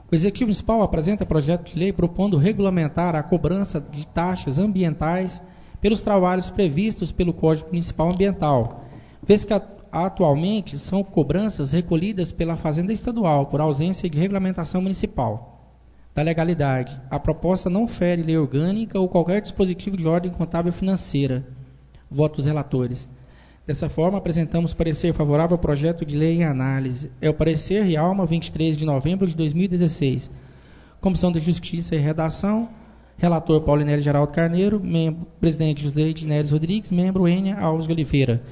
O Executivo Municipal apresenta projeto de lei propondo regulamentar a cobrança de taxas ambientais pelos trabalhos previstos pelo Código Municipal Ambiental, vez que atualmente são cobranças recolhidas pela Fazenda Estadual por ausência de regulamentação municipal. Da legalidade, a proposta não fere lei orgânica ou qualquer dispositivo de ordem contábil financeira. Voto dos relatores. Dessa forma, apresentamos parecer favorável ao projeto de lei em análise. É o parecer Rialma, 23 de novembro de 2016. Comissão de Justiça e Redação, relator Paulinelli Geraldo Carneiro, membro, presidente José Neres Rodrigues, membro Enia Alves de Oliveira.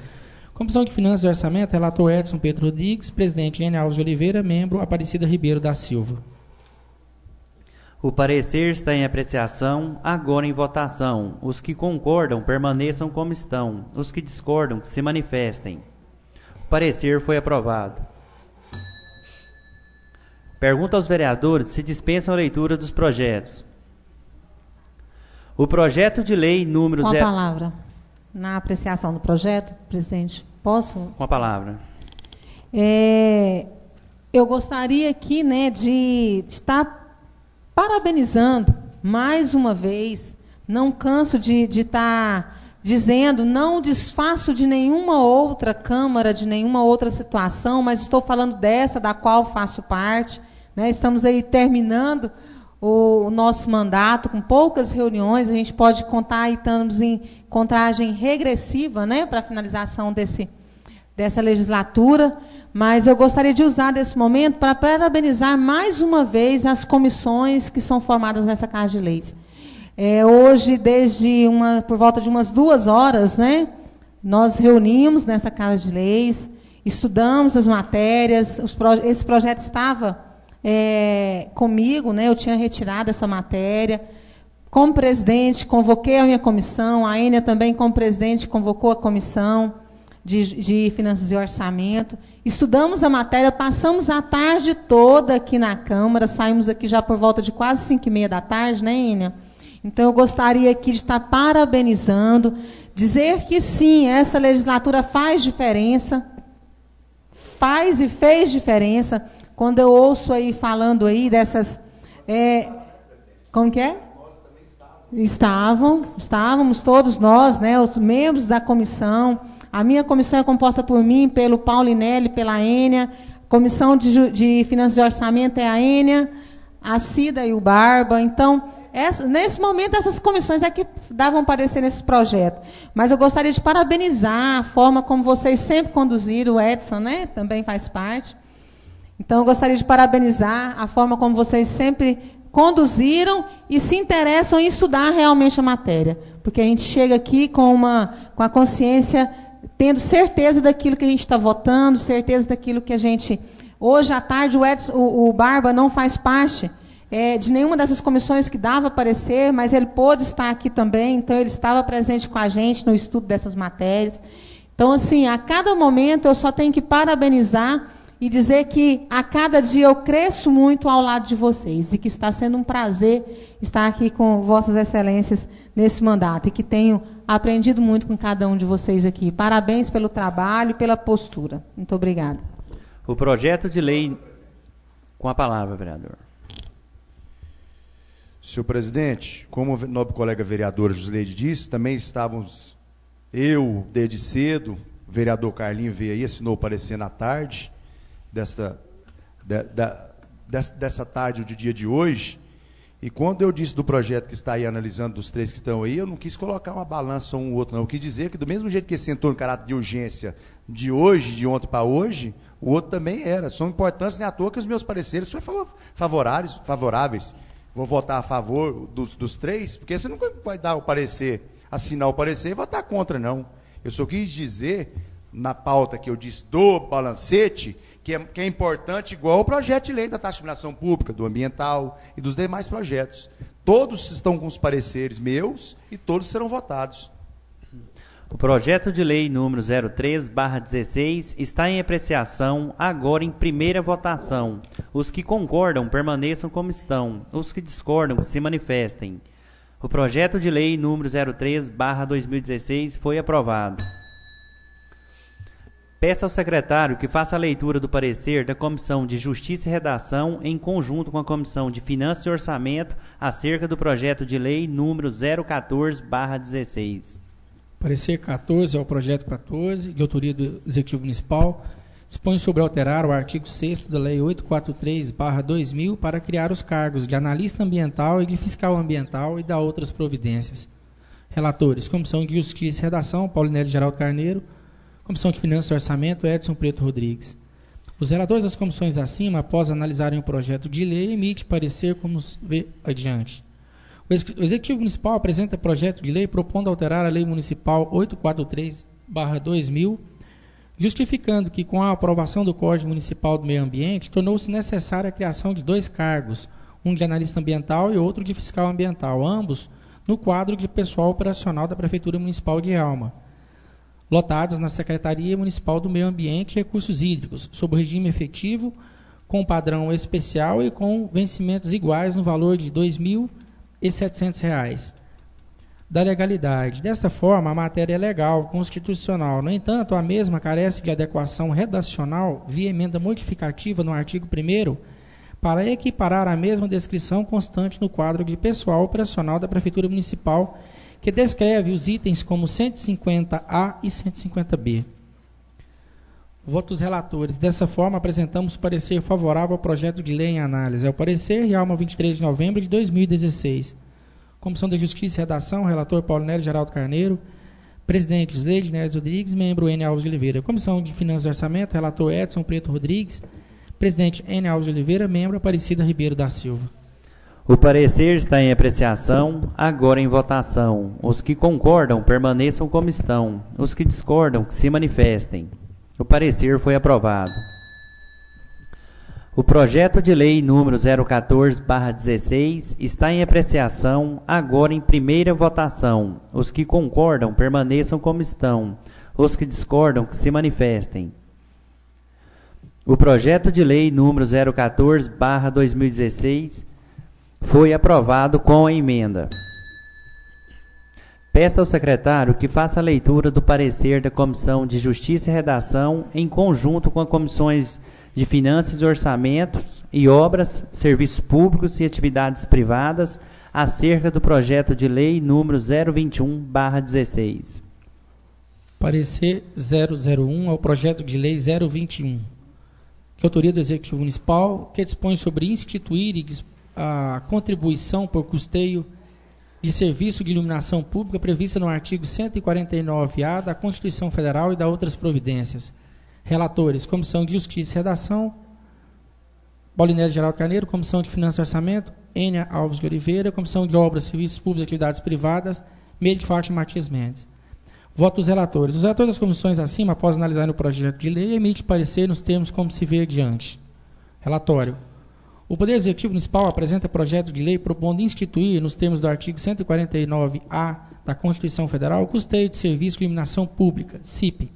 Comissão de Finanças e Orçamento, relator Edson Pedro Rodrigues, presidente Enia Alves de Oliveira, membro Aparecida Ribeiro da Silva. O parecer está em apreciação, agora em votação. Os que concordam permaneçam como estão. Os que discordam, que se manifestem. O parecer foi aprovado. Pergunta aos vereadores se dispensam a leitura dos projetos. O projeto de lei número... Com a palavra. Na apreciação do projeto, presidente, posso? Com a palavra. Eu gostaria aqui, né, de estar parabenizando, mais uma vez, não canso de estar dizendo, não desfaço de nenhuma outra Câmara, de nenhuma outra situação, mas estou falando dessa, da qual faço parte, né? Estamos aí terminando o nosso mandato, com poucas reuniões, a gente pode contar, e estamos em contagem regressiva, né, para a finalização dessa legislatura, mas eu gostaria de usar desse momento para parabenizar mais uma vez as comissões que são formadas nessa Casa de Leis. Hoje, por volta de umas 2 horas, né, nós reunimos nessa Casa de Leis, estudamos as matérias, esse projeto estava comigo, né, eu tinha retirado essa matéria. Como presidente, convoquei a minha comissão, a Enia também, como presidente, convocou a comissão de Finanças e Orçamento. Estudamos a matéria, passamos a tarde toda aqui na Câmara, saímos aqui já por volta de quase 5h30 da tarde, né, Enia? Então, eu gostaria aqui de estar parabenizando, dizer que sim, essa legislatura faz diferença, faz e fez diferença. Quando eu ouço aí falando aí dessas... como que é? Estávamos todos nós, né, os membros da comissão. A minha comissão é composta por mim, pelo Paulinelli, pela Enia, Comissão de Finanças e Orçamento é a Ênia, a Cida e o Barba. Então, nesse momento, essas comissões é que davam parecer nesse projeto. Mas eu gostaria de parabenizar a forma como vocês sempre conduziram, o Edson, né, também faz parte. Então, eu gostaria de parabenizar a forma como vocês sempre conduziram e se interessam em estudar realmente a matéria. Porque a gente chega aqui com a consciência, tendo certeza daquilo que a gente está votando, certeza daquilo que a gente... Hoje à tarde, o Barba não faz parte de nenhuma dessas comissões que dava parecer, mas ele pôde estar aqui também, então ele estava presente com a gente no estudo dessas matérias. Então, assim, a cada momento eu só tenho que parabenizar e dizer que a cada dia eu cresço muito ao lado de vocês e que está sendo um prazer estar aqui com vossas excelências nesse mandato e que tenho aprendido muito com cada um de vocês aqui. Parabéns pelo trabalho e pela postura. Muito obrigada. O projeto de lei... Com a palavra, vereador. Senhor presidente, como o nobre colega vereador Josileide disse, também estávamos, eu, desde cedo, o vereador Carlinho veio aí, assinou o parecer na tarde, dessa tarde do dia de hoje, e quando eu disse do projeto que está aí analisando, dos três que estão aí, eu não quis colocar uma balança um ou outro, não. Eu quis dizer que do mesmo jeito que esse entrou em caráter de urgência de hoje, de ontem para hoje, o outro também era. São importantes, nem à toa que os meus pareceres são favoráveis. Vou votar a favor dos três, porque você nunca vai dar o parecer, assinar o parecer e votar contra, não. Eu só quis dizer, na pauta que eu disse do balancete, que é importante, igual o projeto de lei da taxa de iluminação pública, do ambiental e dos demais projetos. Todos estão com os pareceres meus e todos serão votados. O projeto de lei número 03/16 está em apreciação agora em primeira votação. Os que concordam permaneçam como estão. Os que discordam se manifestem. O projeto de lei número 03/2016 foi aprovado. Peço ao secretário que faça a leitura do parecer da Comissão de Justiça e Redação em conjunto com a Comissão de Finanças e Orçamento acerca do projeto de lei número 014/16. Parecer 14 ao projeto 14, de autoria do Executivo Municipal, dispõe sobre alterar o artigo 6º da Lei 843/2000 para criar os cargos de analista ambiental e de fiscal ambiental e dar outras providências. Relatores: Comissão de Justiça e Redação, Paulinelli Geraldo Carneiro. Comissão de Finanças e Orçamento, Edson Preto Rodrigues. Os relatores das comissões acima, após analisarem o projeto de lei, emite parecer como se vê adiante. O Executivo Municipal apresenta projeto de lei propondo alterar a Lei Municipal 843/2000, justificando que, com a aprovação do Código Municipal do Meio Ambiente, tornou-se necessária a criação de 2 cargos, um de analista ambiental e outro de fiscal ambiental, ambos no quadro de pessoal operacional da Prefeitura Municipal de Realma, lotados na Secretaria Municipal do Meio Ambiente e Recursos Hídricos, sob o regime efetivo, com padrão especial e com vencimentos iguais no valor de R$ 2.700. Da legalidade. Desta forma, a matéria é legal, constitucional. No entanto, a mesma carece de adequação redacional via emenda modificativa no artigo 1º para equiparar a mesma descrição constante no quadro de pessoal operacional da Prefeitura Municipal, que descreve os itens como 150A e 150B. Votos relatores. Dessa forma, apresentamos parecer favorável ao projeto de lei em análise. É o parecer Realma 23 de novembro de 2016. Comissão da Justiça e Redação, relator Paulinelli Geraldo Carneiro. Presidente Josileide Neves Rodrigues, membro N. Alves de Oliveira. Comissão de Finanças e Orçamento, relator Edson Preto Rodrigues. Presidente N. Alves de Oliveira, membro Aparecida Ribeiro da Silva. O parecer está em apreciação, agora em votação. Os que concordam permaneçam como estão. Os que discordam que se manifestem. O parecer foi aprovado. O projeto de lei número 014/16 está em apreciação, agora em primeira votação. Os que concordam permaneçam como estão. Os que discordam que se manifestem. O projeto de lei número 014/2016 foi aprovado com a emenda. Peço ao secretário que faça a leitura do parecer da Comissão de Justiça e Redação em conjunto com as comissões de Finanças e Orçamentos e Obras, Serviços Públicos e Atividades Privadas acerca do projeto de lei número 021/16. Parecer 001 ao projeto de lei 021, de autoria do Executivo Municipal, que dispõe sobre instituir a contribuição por custeio de serviço de iluminação pública prevista no artigo 149-A da Constituição Federal e da outras providências. Relatores: Comissão de Justiça e Redação, Paulinelli Geraldo Carneiro. Comissão de Finanças e Orçamento, Ênia Alves de Oliveira. Comissão de Obras, Serviços Públicos e Atividades Privadas, Meire de Fátima Matias Mendes. Voto dos relatores. Os relatores das comissões acima, após analisar o projeto de lei, emite parecer nos termos como se vê adiante. Relatório. O Poder Executivo Municipal apresenta projeto de lei propondo instituir, nos termos do artigo 149-A da Constituição Federal, o custeio de serviço de iluminação pública, CIP,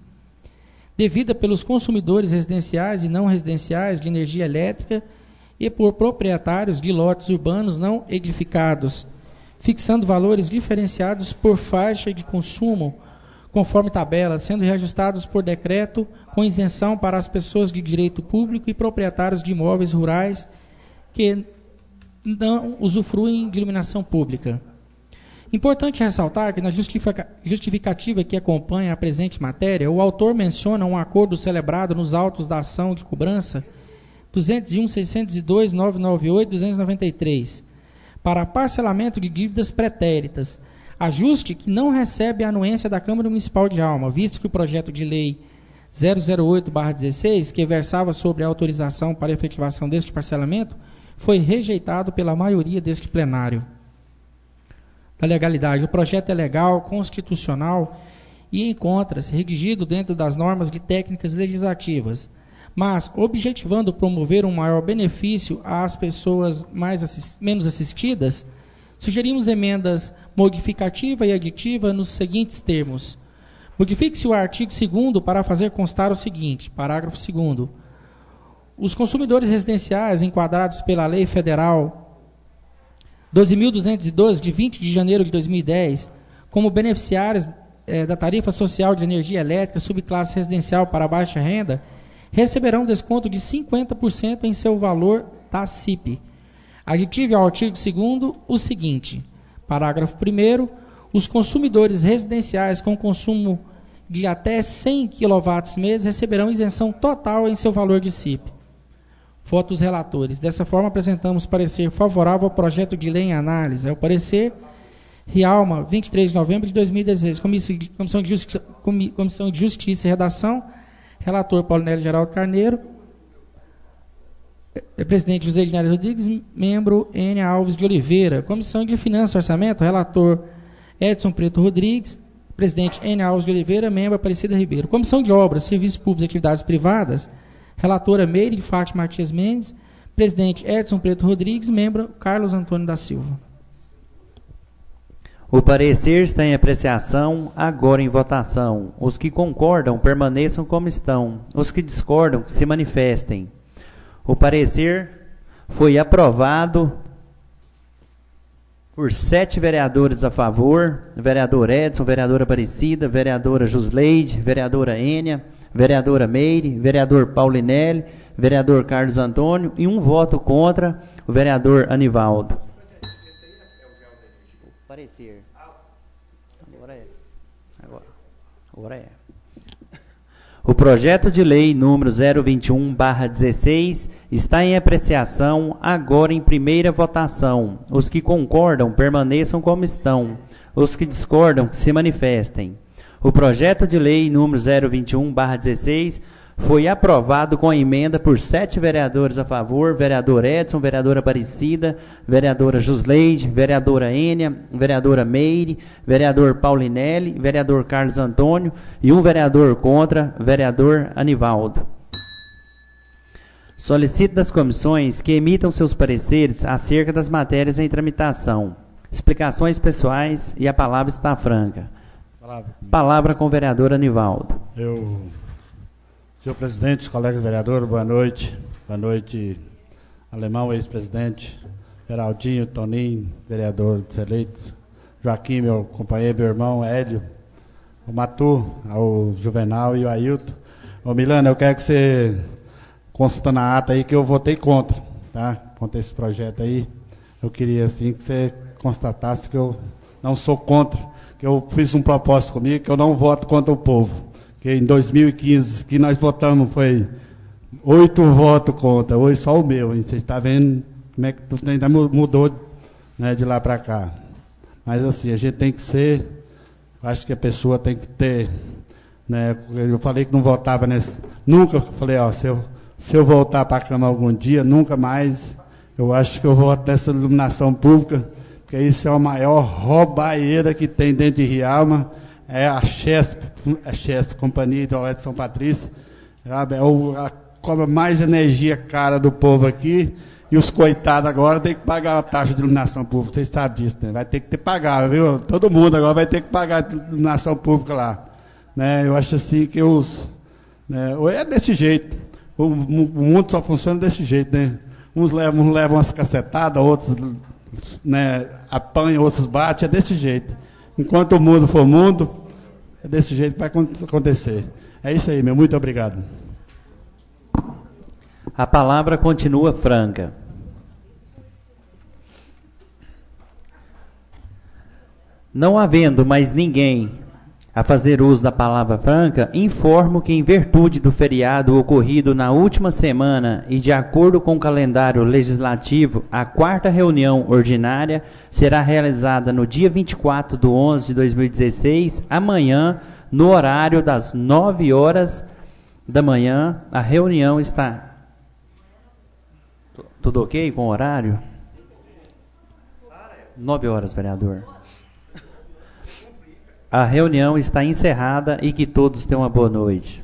devida pelos consumidores residenciais e não residenciais de energia elétrica e por proprietários de lotes urbanos não edificados, fixando valores diferenciados por faixa de consumo, conforme tabela, sendo reajustados por decreto, com isenção para as pessoas de direito público e proprietários de imóveis rurais que não usufruem de iluminação pública. Importante ressaltar que na justificativa que acompanha a presente matéria, o autor menciona um acordo celebrado nos autos da ação de cobrança 201.602.998.293 para parcelamento de dívidas pretéritas, ajuste que não recebe a anuência da Câmara Municipal de Alma, visto que o projeto de lei 008/16, que versava sobre a autorização para a efetivação deste parcelamento, foi rejeitado pela maioria deste plenário. Da legalidade, o projeto é legal, constitucional e encontra-se redigido dentro das normas de técnicas legislativas, mas objetivando promover um maior benefício às pessoas menos assistidas, sugerimos emendas modificativa e aditiva nos seguintes termos. Modifique-se o artigo 2º para fazer constar o seguinte, parágrafo 2º. Os consumidores residenciais enquadrados pela Lei Federal 12.212, de 20 de janeiro de 2010, como beneficiários da tarifa social de energia elétrica subclasse residencial para baixa renda, receberão desconto de 50% em seu valor da CIP. Aditive ao artigo 2º o seguinte, parágrafo 1º, os consumidores residenciais com consumo de até 100 kW/mês receberão isenção total em seu valor de CIP. Voto dos relatores. Dessa forma, apresentamos parecer favorável ao projeto de lei em análise. É o parecer Rialma, 23 de novembro de 2016. Comissão de Justiça e Redação. Relator Paulinelli Geraldo Carneiro. Presidente José Ednário Rodrigues. Membro Ênia Alves de Oliveira. Comissão de Finanças e Orçamento. Relator Edson Preto Rodrigues. Presidente Ênia Alves de Oliveira. Membro Aparecida Ribeiro. Comissão de Obras, Serviços Públicos e Atividades Privadas. Relatora Meire de Fátima Matias Mendes. Presidente Edson Preto Rodrigues. Membro Carlos Antônio da Silva. O parecer está em apreciação, agora em votação. Os que concordam permaneçam como estão. Os que discordam se manifestem. O parecer foi aprovado por 7 vereadores a favor: vereador Edson, vereadora Aparecida, vereadora Jusleide, vereadora Ênia, vereadora Meire, vereador Paulinelli, vereador Carlos Antônio e um voto contra, o vereador Anivaldo. Parecer. Agora é. O projeto de lei número 021/16 está em apreciação, agora em primeira votação. Os que concordam permaneçam como estão. Os que discordam se manifestem. O projeto de lei número 021/16 foi aprovado com a emenda por 7 vereadores a favor: vereador Edson, vereadora Aparecida, vereadora Jusleide, vereadora Ênia, vereadora Meire, vereador Paulinelli, vereador Carlos Antônio e um vereador contra, vereador Anivaldo. Solicito das comissões que emitam seus pareceres acerca das matérias em tramitação. Explicações pessoais e a palavra está franca. Palavra com o vereador Anivaldo. Senhor presidente, colegas vereadores, boa noite. Boa noite, Alemão, ex-presidente, Geraldinho, Toninho, vereador dos eleitos, Joaquim, meu companheiro, meu irmão, Hélio, o Matu, o Juvenal e o Ailton. Ô Milana, eu quero que você consta na ata aí que eu votei contra, tá? Contra esse projeto aí. Eu queria, assim, que você constatasse que eu não sou contra, que eu fiz um propósito comigo, que eu não voto contra o povo. Que em 2015, que nós votamos foi 8 votos contra, hoje só o meu, hein? Você está vendo como é que tudo ainda mudou, né, de lá para cá. Mas assim, a gente tem que ser, acho que a pessoa tem que ter, né, eu falei que não votava nesse, nunca, falei, ó, se eu voltar para a Câmara algum dia, nunca mais, eu acho que eu voto nessa iluminação pública, porque isso é a maior roubaeira que tem dentro de Rialma, é a Chesp, Companhia Hidrelétrica São Patrício, sabe? Cobra mais energia cara do povo aqui, e os coitados agora têm que pagar a taxa de iluminação pública, vocês sabem disso, né? Vai ter que pagar, viu? Todo mundo agora vai ter que pagar a iluminação pública lá. Né? Eu acho assim que né, é desse jeito, o mundo só funciona desse jeito, né? Uns levam umas cacetadas, outros, né, apanham, outros batem, é desse jeito. Enquanto o mundo for mundo, é desse jeito que vai acontecer. É isso aí, meu. Muito obrigado. A palavra continua franca. Não havendo mais ninguém a fazer uso da palavra franca, informo que, em virtude do feriado ocorrido na última semana e de acordo com o calendário legislativo, a 4ª reunião ordinária será realizada no dia 24/11 de 2016, amanhã, no horário das 9 horas da manhã. A reunião está... Tudo ok com o horário? 9 horas, vereador. A reunião está encerrada e que todos tenham uma boa noite.